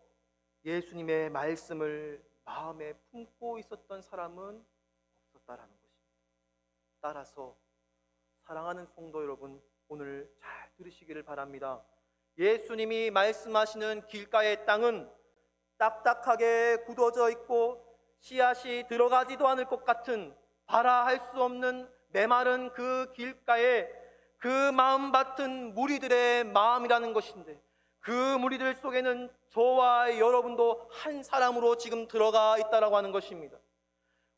예수님의 말씀을 마음에 품고 있었던 사람은 없었다라는 것입니다. 따라서 사랑하는 성도 여러분, 오늘 잘 들으시기를 바랍니다. 예수님이 말씀하시는 길가의 땅은 딱딱하게 굳어져 있고 씨앗이 들어가지도 않을 것 같은 봐라 할 수 없는 메마른 그 길가에 그 마음 같은 무리들의 마음이라는 것인데, 그 무리들 속에는 저와 여러분도 한 사람으로 지금 들어가 있다라고 하는 것입니다.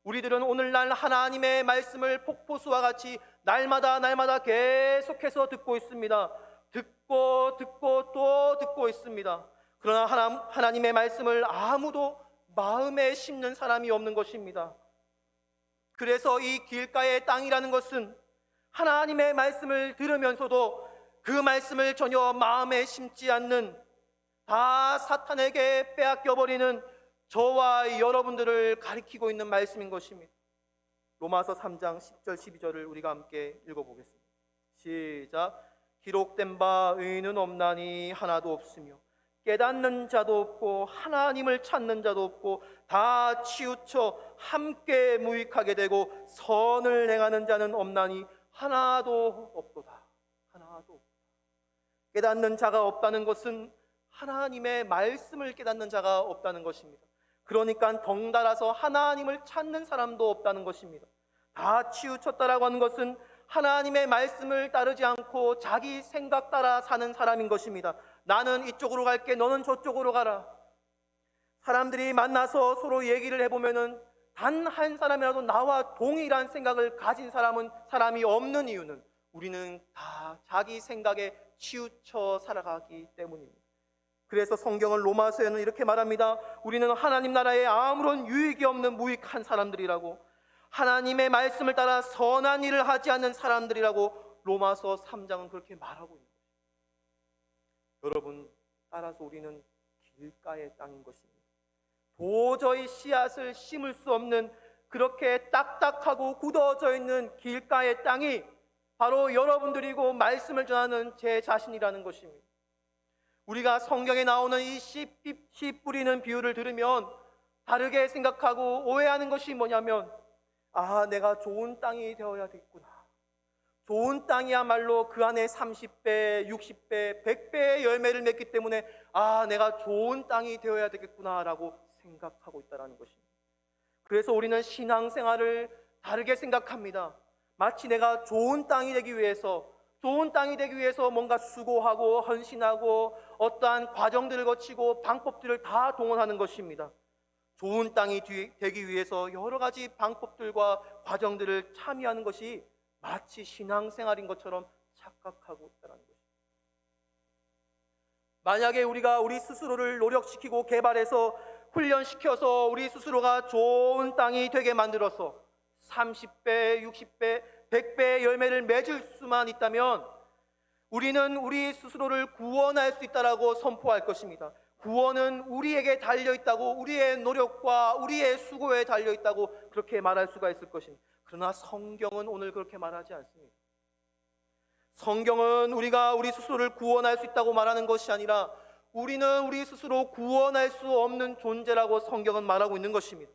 우리들은 오늘날 하나님의 말씀을 폭포수와 같이 날마다 계속해서 듣고 있습니다. 듣고 또 듣고 있습니다. 그러나 하나님의 말씀을 아무도 마음에 심는 사람이 없는 것입니다. 그래서 이 길가의 땅이라는 것은 하나님의 말씀을 들으면서도 그 말씀을 전혀 마음에 심지 않는, 다 사탄에게 빼앗겨버리는 저와 여러분들을 가리키고 있는 말씀인 것입니다. 로마서 3장 10절 12절을 우리가 함께 읽어보겠습니다. 시작. 기록된 바 의인은 없나니 하나도 없으며 깨닫는 자도 없고 하나님을 찾는 자도 없고 다 치우쳐 함께 무익하게 되고 선을 행하는 자는 없나니 하나도 없도다. 하나도 없다. 깨닫는 자가 없다는 것은 하나님의 말씀을 깨닫는 자가 없다는 것입니다. 그러니까 덩달아서 하나님을 찾는 사람도 없다는 것입니다. 다 치우쳤다라고 하는 것은 하나님의 말씀을 따르지 않고 자기 생각 따라 사는 사람인 것입니다. 나는 이쪽으로 갈게, 너는 저쪽으로 가라. 사람들이 만나서 서로 얘기를 해보면은 단 한 사람이라도 나와 동일한 생각을 가진 사람이 없는 이유는 우리는 다 자기 생각에 치우쳐 살아가기 때문입니다. 그래서 성경은 로마서에는 이렇게 말합니다. 우리는 하나님 나라에 아무런 유익이 없는 무익한 사람들이라고, 하나님의 말씀을 따라 선한 일을 하지 않는 사람들이라고 로마서 3장은 그렇게 말하고 있는 거예요. 여러분, 따라서 우리는 길가의 땅인 것입니다. 도저히 씨앗을 심을 수 없는 그렇게 딱딱하고 굳어져 있는 길가의 땅이 바로 여러분들이고 말씀을 전하는 제 자신이라는 것입니다. 우리가 성경에 나오는 이 씨 뿌리는 비유를 들으면 다르게 생각하고 오해하는 것이 뭐냐면, 내가 좋은 땅이 되어야 되겠구나. 좋은 땅이야말로 그 안에 30배, 60배, 100배의 열매를 맺기 때문에 내가 좋은 땅이 되어야 되겠구나 라고 생각하고 있다는 것입니다. 그래서 우리는 신앙생활을 다르게 생각합니다. 마치 내가 좋은 땅이 되기 위해서 뭔가 수고하고 헌신하고 어떠한 과정들을 거치고 방법들을 다 동원하는 것입니다. 좋은 땅이 되기 위해서 여러 가지 방법들과 과정들을 참여하는 것이 마치 신앙생활인 것처럼 착각하고 있다는 것입니다. 만약에 우리가 우리 스스로를 노력시키고 개발해서 훈련시켜서 우리 스스로가 좋은 땅이 되게 만들어서 30배, 60배, 100배의 열매를 맺을 수만 있다면 우리는 우리 스스로를 구원할 수 있다라고 선포할 것입니다. 구원은 우리에게 달려있다고, 우리의 노력과 우리의 수고에 달려있다고 그렇게 말할 수가 있을 것입니다. 그러나 성경은 오늘 그렇게 말하지 않습니다. 성경은 우리가 우리 스스로를 구원할 수 있다고 말하는 것이 아니라 우리는 우리 스스로 구원할 수 없는 존재라고 성경은 말하고 있는 것입니다.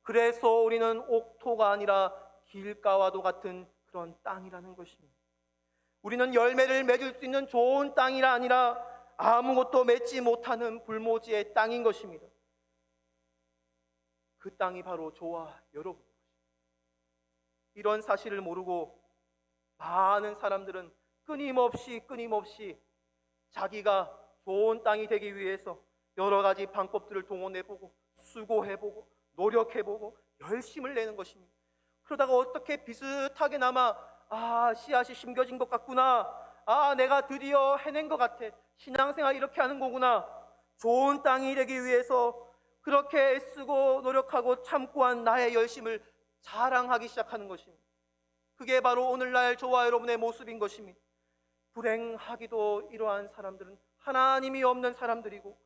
그래서 우리는 옥토가 아니라 길가와도 같은 그런 땅이라는 것입니다. 우리는 열매를 맺을 수 있는 좋은 땅이 아니라 아무것도 맺지 못하는 불모지의 땅인 것입니다. 그 땅이 바로 저와 여러분. 이런 사실을 모르고 많은 사람들은 끊임없이 자기가 좋은 땅이 되기 위해서 여러 가지 방법들을 동원해보고 수고해보고 노력해보고 열심을 내는 것입니다. 그러다가 어떻게 비슷하게나마 씨앗이 심겨진 것 같구나, 내가 드디어 해낸 것 같아, 신앙생활 이렇게 하는 거구나, 좋은 땅이 되기 위해서 그렇게 애쓰고 노력하고 참고 한 나의 열심을 자랑하기 시작하는 것입니다. 그게 바로 오늘날 저와 여러분의 모습인 것입니다. 불행하기도 이러한 사람들은 하나님이 없는 사람들이고,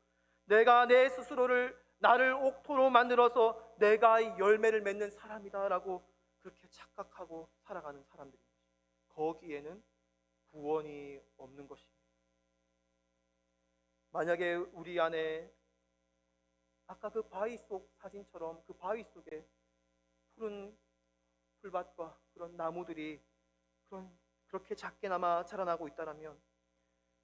내가 내 스스로를 나를 옥토로 만들어서 내가 열매를 맺는 사람이다라고 그렇게 착각하고 살아가는 사람들입니다. 거기에는 구원이 없는 것입니다. 만약에 우리 안에 아까 그 바위 속 사진처럼 그 바위 속에 푸른 풀밭과 그런 나무들이 그렇게 작게나마 자라나고 있다면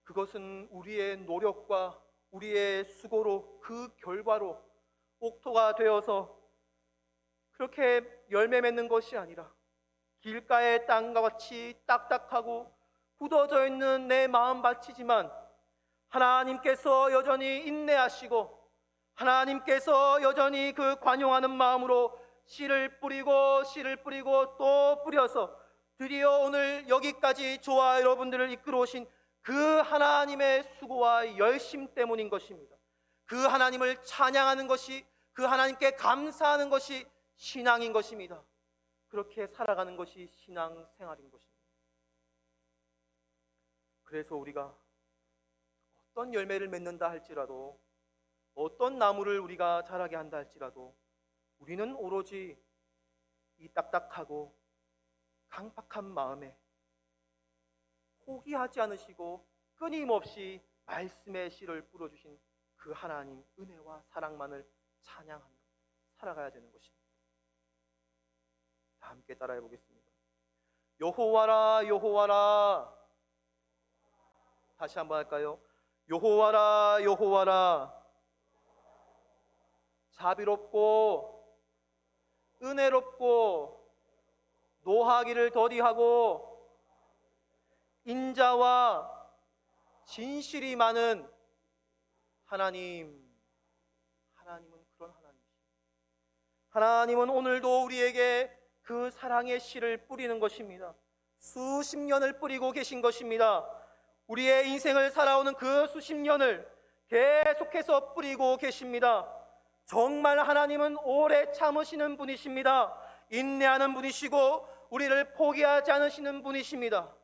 그것은 우리의 노력과 우리의 수고로 그 결과로 옥토가 되어서 그렇게 열매 맺는 것이 아니라 길가의 땅과 같이 딱딱하고 굳어져 있는 내 마음밭이지만 하나님께서 여전히 인내하시고 하나님께서 여전히 그 관용하는 마음으로 씨를 뿌리고 또 뿌려서 드디어 오늘 여기까지 저와 여러분들을 이끌어 오신 그 하나님의 수고와 열심 때문인 것입니다. 그 하나님을 찬양하는 것이, 그 하나님께 감사하는 것이 신앙인 것입니다. 그렇게 살아가는 것이 신앙생활인 것입니다. 그래서 우리가 어떤 열매를 맺는다 할지라도, 어떤 나무를 우리가 자라게 한다 할지라도 우리는 오로지 이 딱딱하고 강팍한 마음에 포기하지 않으시고 끊임없이 말씀의 씨를 뿌려주신 그 하나님 은혜와 사랑만을 찬양하며 살아가야 되는 것입니다. 다 함께 따라해 보겠습니다. 여호와라 여호와라. 다시 한번 할까요? 여호와라 여호와라. 자비롭고 은혜롭고 노하기를 더디하고 인자와 진실이 많은 하나님. 하나님은 그런 하나님이십니다. 하나님은 오늘도 우리에게 그 사랑의 씨를 뿌리는 것입니다. 수십 년을 뿌리고 계신 것입니다. 우리의 인생을 살아오는 그 수십 년을 계속해서 뿌리고 계십니다. 정말 하나님은 오래 참으시는 분이십니다. 인내하는 분이시고 우리를 포기하지 않으시는 분이십니다.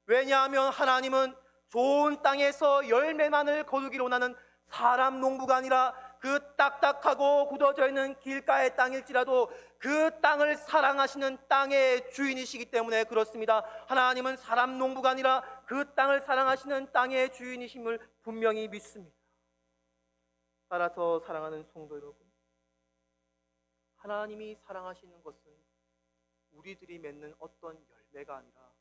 왜냐하면 하나님은 좋은 땅에서 열매만을 거두기로 원하는 사람 농부가 아니라 그 딱딱하고 굳어져 있는 길가의 땅일지라도 그 땅을 사랑하시는 땅의 주인이시기 때문에 그렇습니다. 하나님은 사람 농부가 아니라 그 땅을 사랑하시는 땅의 주인이심을 분명히 믿습니다. 따라서 사랑하는 성도 여러분, 하나님이 사랑하시는 것은 우리들이 맺는 어떤 열매가 아니라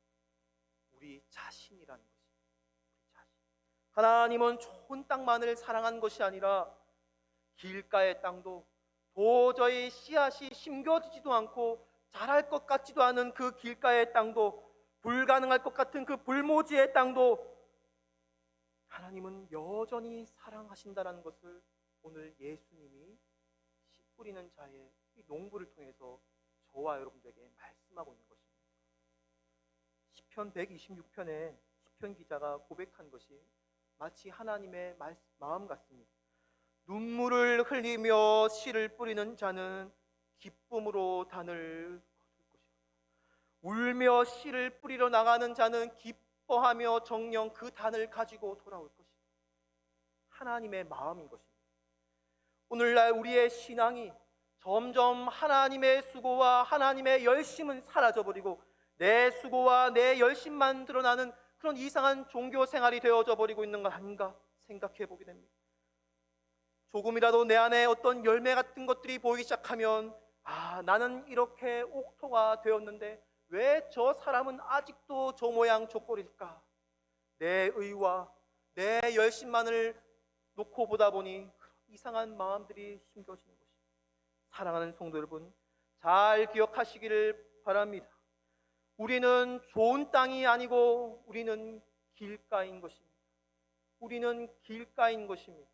우리 자신이라는 것입니다. 우리 자신. 하나님은 좋은 땅만을 사랑한 것이 아니라 길가의 땅도 도저히 씨앗이 심겨지지도 않고 자랄 것 같지도 않은 그 길가의 땅도, 불가능할 것 같은 그 불모지의 땅도 하나님은 여전히 사랑하신다는 것을 오늘 예수님이 씨 뿌리는 자의 이 농부를 통해서 저와 여러분들에게 말씀하고 있는 것입니다. 시편 126편에 시편 기자가 고백한 것이 마치 하나님의 마음 같습니다. 눈물을 흘리며 씨를 뿌리는 자는 기쁨으로 단을 거둘 것이다. 울며 씨를 뿌리러 나가는 자는 기뻐하며 정녕 그 단을 가지고 돌아올 것이다. 하나님의 마음인 것입니다. 오늘날 우리의 신앙이 점점 하나님의 수고와 하나님의 열심은 사라져버리고 내 수고와 내 열심만 드러나는 그런 이상한 종교 생활이 되어져 버리고 있는 것 아닌가 생각해 보게 됩니다. 조금이라도 내 안에 어떤 열매 같은 것들이 보이기 시작하면 나는 이렇게 옥토가 되었는데 왜 저 사람은 아직도 저 모양 저 꼴일까? 내 의와 내 열심만을 놓고 보다 보니 이상한 마음들이 심겨지는 것입니다. 사랑하는 성도 여러분, 잘 기억하시기를 바랍니다. 우리는 좋은 땅이 아니고 우리는 길가인 것입니다. 우리는 길가인 것입니다.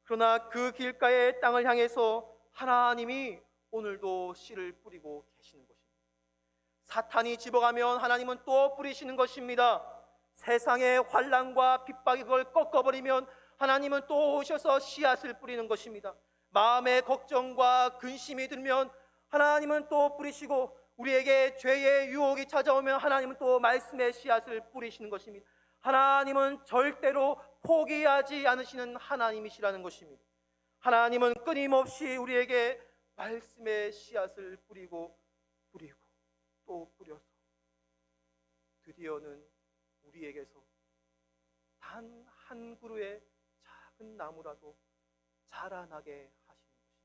그러나 그 길가의 땅을 향해서 하나님이 오늘도 씨를 뿌리고 계시는 것입니다. 사탄이 집어가면 하나님은 또 뿌리시는 것입니다. 세상의 환난과 핍박이 그걸 꺾어버리면 하나님은 또 오셔서 씨앗을 뿌리는 것입니다. 마음의 걱정과 근심이 들면 하나님은 또 뿌리시고, 우리에게 죄의 유혹이 찾아오면 하나님은 또 말씀의 씨앗을 뿌리시는 것입니다. 하나님은 절대로 포기하지 않으시는 하나님이시라는 것입니다. 하나님은 끊임없이 우리에게 말씀의 씨앗을 뿌리고 또 뿌려서 드디어는 우리에게서 단 한 그루의 작은 나무라도 자라나게 하시는 것입니다.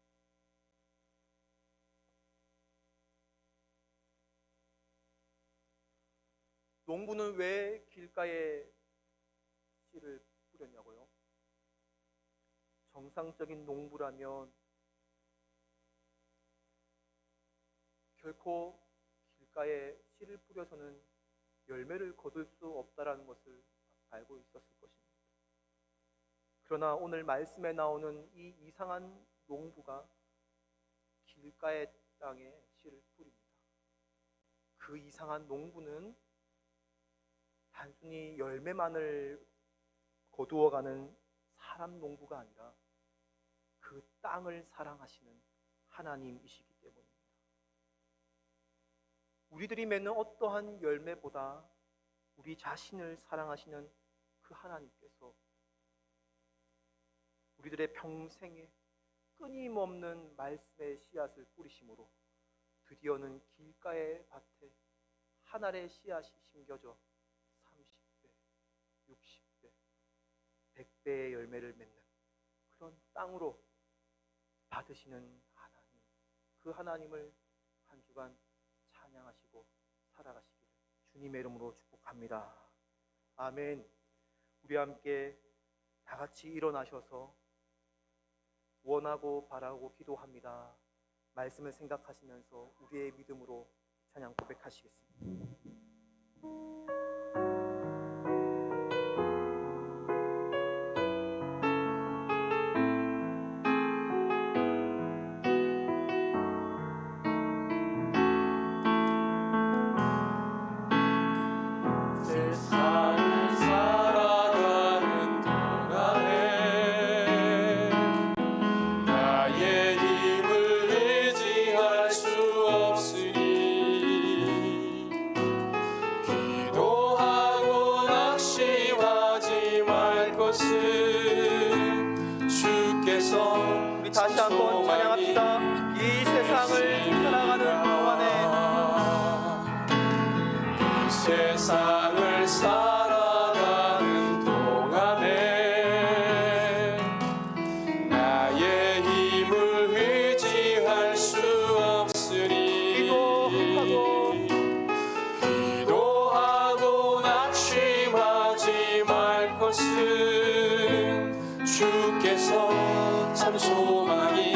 농부는 왜 길가에 씨를 뿌렸냐고요? 정상적인 농부라면 결코 길가에 씨를 뿌려서는 열매를 거둘 수 없다라는 것을 알고 있었을 것입니다. 그러나 오늘 말씀에 나오는 이 이상한 농부가 길가의 땅에 씨를 뿌립니다. 그 이상한 농부는 단순히 열매만을 거두어가는 사람 농부가 아니라 그 땅을 사랑하시는 하나님이시기 때문입니다. 우리들이 맺는 어떠한 열매보다 우리 자신을 사랑하시는 그 하나님께서 우리들의 평생에 끊임없는 말씀의 씨앗을 뿌리심으로 드디어는 길가의 밭에 한 알의 씨앗이 심겨져 30배, 60배, 100배의 열매를 맺는 그런 땅으로 받으시는 하나님, 그 하나님을 한 주간 찬양하시고 살아가시기를 주님의 이름으로 축복합니다. 아멘. 우리 함께 다 같이 일어나셔서 원하고 바라고 기도합니다. 말씀을 생각하시면서 우리의 믿음으로 찬양 고백하시겠습니다. 세상을 살아가는 동안에 나의 힘을 의지할 수 없으니 기도 다시 한번 찬양합시다. 이 세상을 살아가는 동안에 이 세상을 살아가는 동안에 나의 힘을 의지할 수 없으니 기도하고 낙심하지 말 것은 주께서 참 소망이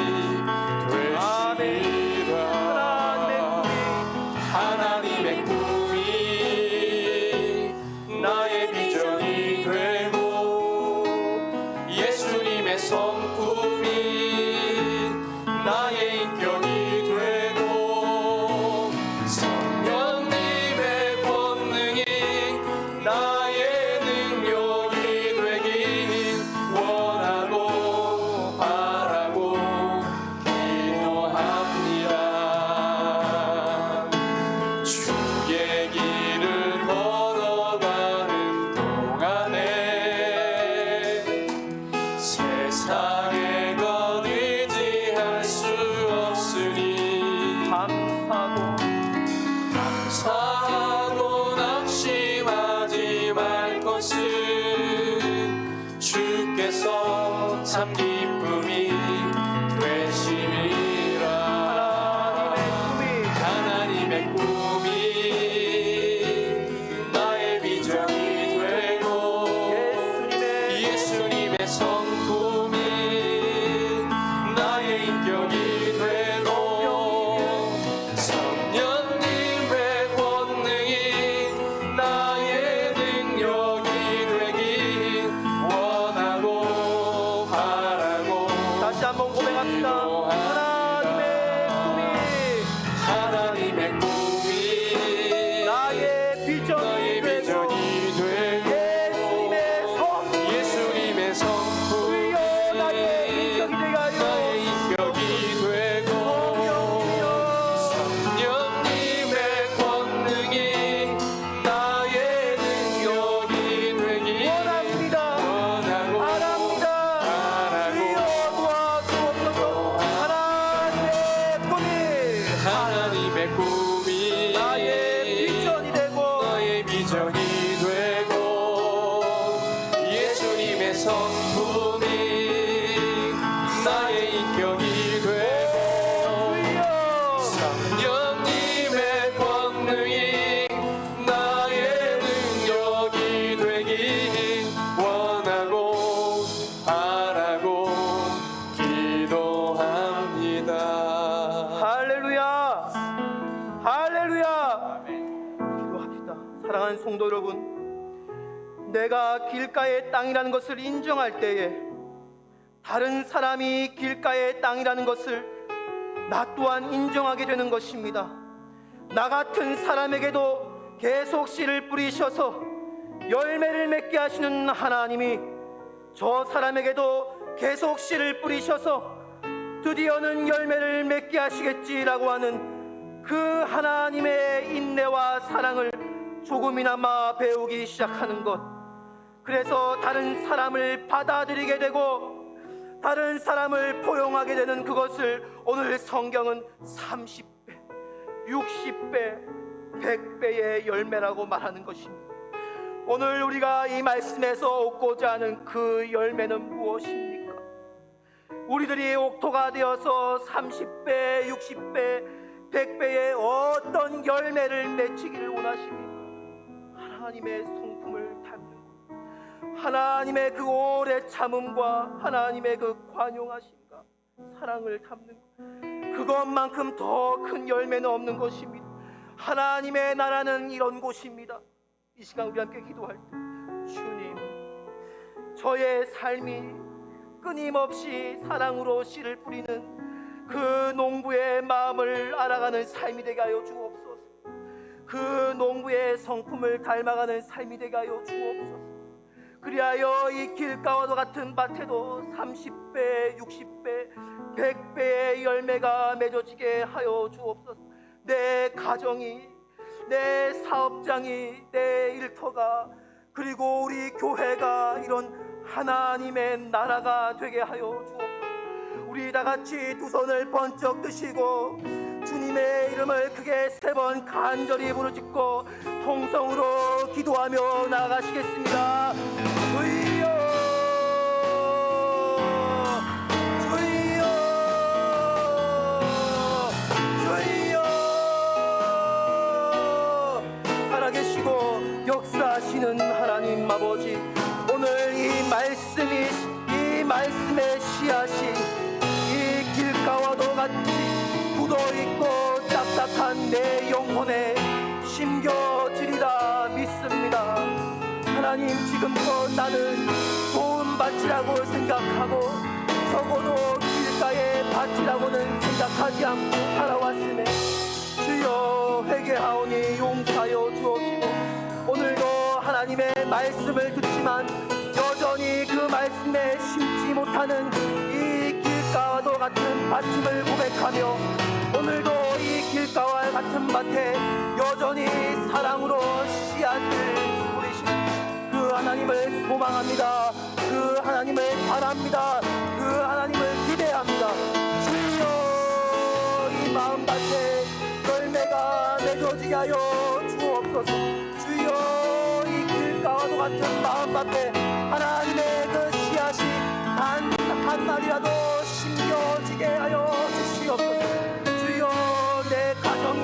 되시리라. 하나님의 꿈이 나의 비전이 되고 예수님의 성품이 나의 인격이 되고 성령님의 권능이 나의 능력이 되길 원하고 바라고 기도합니다. 주의 길을 걸어가는 동안에 세상의 것 의지할 수 없으니 감사하고 낙심하지 말 것은 주께서 참 기쁨이 되시리라. 하나님의 꿈이 나의 비전이 되고 예수님의 성품이 나의 인격이 되고 성령님의 권능이 나의 능력이 되길 원하고 바라고 다시 한번 고백합시다. 하나님의 꿈이 하나님의 꿈이 나의 비전이 되고 예수님의 성품이 나의 인격이 되고 성령님의 권능이 나의 능력이 되길 원합니다. 원하고 바랍니다. 주여 도와주옵소서. 하나님의 꿈이 하나님의 꿈이 나의 비전이 되고 나의 비전이 되고 예수님의 성품이 나의 인격이 되고 성령님의 권능이 나의 능력이 되길 원하고 바라고 기도합니다. 할렐루야. 할렐루야. 기도합시다. 사랑하는 성도 여러분, 내가 길가의 땅이라는 것을 인정할 때에 다른 사람이 길가의 땅이라는 것을 나 또한 인정하게 되는 것입니다. 나 같은 사람에게도 계속 씨를 뿌리셔서 열매를 맺게 하시는 하나님이 저 사람에게도 계속 씨를 뿌리셔서 드디어는 열매를 맺게 하시겠지라고 하는 그 하나님의 인내와 사랑을 조금이나마 배우기 시작하는 것, 그래서 다른 사람을 받아들이게 되고 다른 사람을 포용하게 되는 그것을 오늘 성경은 30배, 60배, 100배의 열매라고 말하는 것입니다. 오늘 우리가 이 말씀에서 얻고자 하는 그 열매는 무엇입니까? 우리들이 옥토가 되어서 30배, 60배, 100배의 어떤 열매를 맺히기를 원하십니까? 하나님의 성품을 담는 것, 하나님의 그 오래 참음과 하나님의 그 관용하심과 사랑을 담는 것, 그것만큼 더 큰 열매는 없는 것입니다. 하나님의 나라는 이런 곳입니다. 이 시간 우리 함께 기도할 때, 주님, 저의 삶이 끊임없이 사랑으로 씨를 뿌리는 그 농부의 마음을 알아가는 삶이 되게 하여 주옵소서. 그 농부의 성품을 닮아가는 삶이 되게 하여 주옵소서. 그리하여 이 길가와도 같은 밭에도 30배, 60배, 100배의 열매가 맺어지게 하여 주옵소서. 내 가정이, 내 사업장이, 내 일터가, 그리고 우리 교회가 이런 하나님의 나라가 되게 하여 주옵소서. 우리 다 같이 두 손을 번쩍 드시고 주님의 이름을 크게 3번 간절히 부르짖고 통성으로 기도하며 나아가시겠습니다. 주여, 주여, 주여. 살아계시고 역사하시는 하나님 아버지, 오늘 이 말씀의 씨앗이 이 길가와도 같이 굳어있고 딱딱한 내 영혼에 심겨지리라 믿습니다. 하나님, 지금껏 나는 좋은 밭이라고 생각하고 적어도 길가의 밭이라고는 생각하지 않고 살아왔으며 주여 회개하오니 용서하여 주옵시고, 오늘도 하나님의 말씀을 듣지만 여전히 그 말씀에 심지 못하는 이 길가와도 같은 밭임을 고백하며 오늘도 이 길가와 같은 밭에 여전히 사랑으로 씨앗을 뿌리시는 그 하나님을 소망합니다. 그 하나님을 바랍니다. 그 하나님을 기대합니다. 주여, 이 마음밭에 열매가 맺어지게 하여 주옵소서. 주여, 이 길가와도 같은 마음밭에 하나님의 그 씨앗이 단 한 날이라도 심겨지게 하여 주시옵소서. 주여, 내 가정이,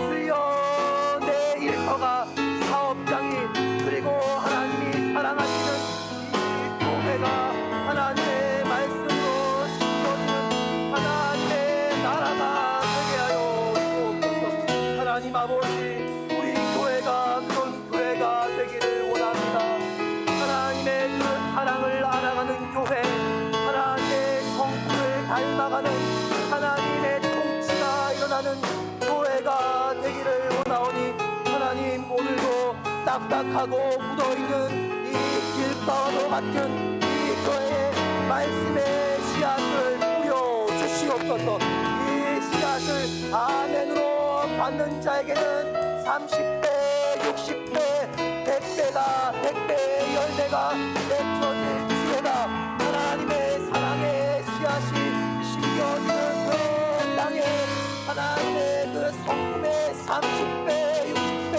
주여, 내 일터가, 사업장이, 그리고 하나님이 사랑하시는 이 교회가 하나님의 말씀으로 심겨지는 하나님의 나라가 되게 하여 주옵소서. 하나님 아버지, 우리 교회가 그런 교회가 되기를 원합니다. 하나님의 그 사랑을 알아가는 교회, 하나님의 성품을 닮아가는 하나님의 통치가 일어나는 교회가 되기를 원하오니 하나님, 오늘도 딱딱하고 묻어있는 이 길가와도 같은 이 교회의 말씀의 씨앗을 뿌려 주시옵소서. 이 씨앗을 아멘으로 받는 자에게는 30배, 60배, 100배가 100배의 열매가 맺혀질지어다. 하나님의 사랑의 씨앗이 심겨지는 그 땅에 하나님의 그 성품의 30배, 60배,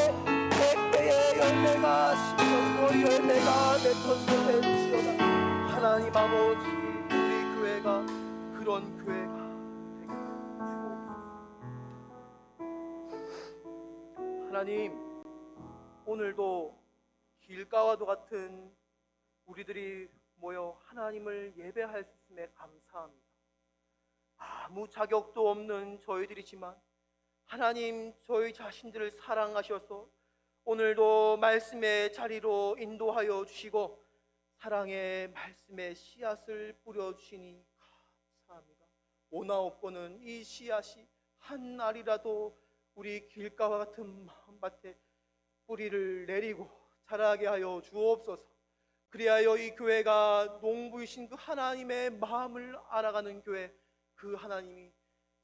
100배의 열매가 심겨지고 열매가 맺혀질지어다. 하나님 아버지, 우리 교회가 그런 교회가 하나님, 오늘도 길가와도 같은 우리들이 모여 하나님을 예배할 수 있음에 감사합니다. 아무 자격도 없는 저희들이지만 하나님, 저희 자신들을 사랑하셔서 오늘도 말씀의 자리로 인도하여 주시고 사랑의 말씀의 씨앗을 뿌려주시니 감사합니다. 오나옵고는 이 씨앗이 한 알이라도 우리 길가와 같은 마음밭에 뿌리를 내리고 자라게 하여 주옵소서. 그리하여 이 교회가 농부이신 그 하나님의 마음을 알아가는 교회, 그 하나님이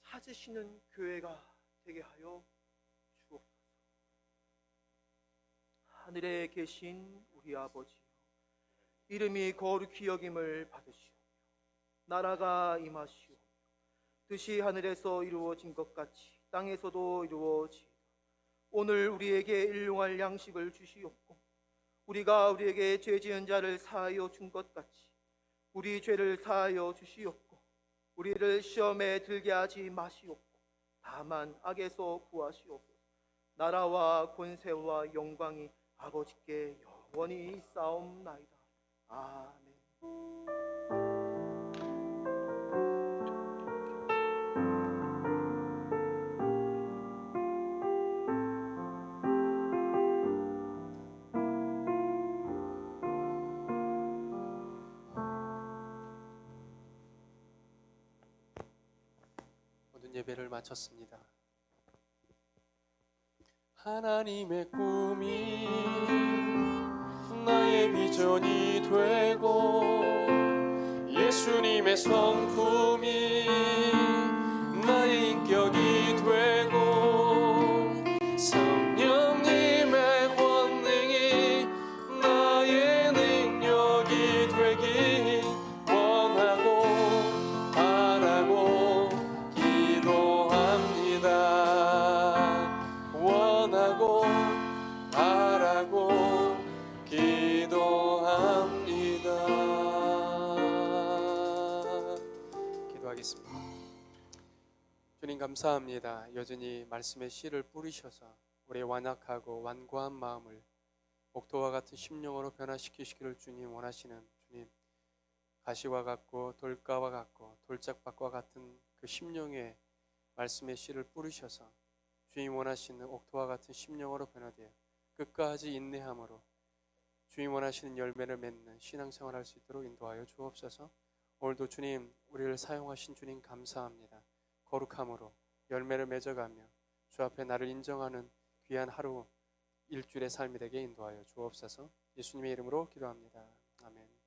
찾으시는 교회가 되게 하여 주옵소서. 하늘에 계신 우리 아버지여, 이름이 거룩히 여김을 받으시오. 나라가 임하시오. 뜻이 하늘에서 이루어진 것 같이 땅에서도 이루어지이다. 오늘 우리에게 일용할 양식을 주시옵고 우리가 우리에게 죄 지은 자를 사하여 준 것 같이 우리 죄를 사하여 주시옵고 우리를 시험에 들게 하지 마시옵고 다만 악에서 구하시옵소서. 나라와 권세와 영광이 아버지께 영원히 있사옵나이다. 아멘. 예배를 마쳤습니다. 하나님의 꿈이 나의 비전이 되고 예수님의 성품이 나의 인격이 되고 성령님의 권능이 나의 능력이 되길 원하고 기도하겠습니다. 주님 감사합니다. 여전히 말씀의 씨를 뿌리셔서 우리의 완악하고 완고한 마음을 옥토와 같은 심령으로 변화시키시기를 주님 원하시는 주님, 가시와 같고 돌가와 같고 돌짝밭과 같은 그 심령에 말씀의 씨를 뿌리셔서 주님 원하시는 옥토와 같은 심령으로 변화되어 끝까지 인내함으로 주님 원하시는 열매를 맺는 신앙생활을 할 수 있도록 인도하여 주옵소서. 오늘도 주님 우리를 사용하신 주님 감사합니다. 거룩함으로 열매를 맺어가며 주 앞에 나를 인정하는 귀한 하루 일주일의 삶이 되게 인도하여 주옵소서. 예수님의 이름으로 기도합니다. 아멘.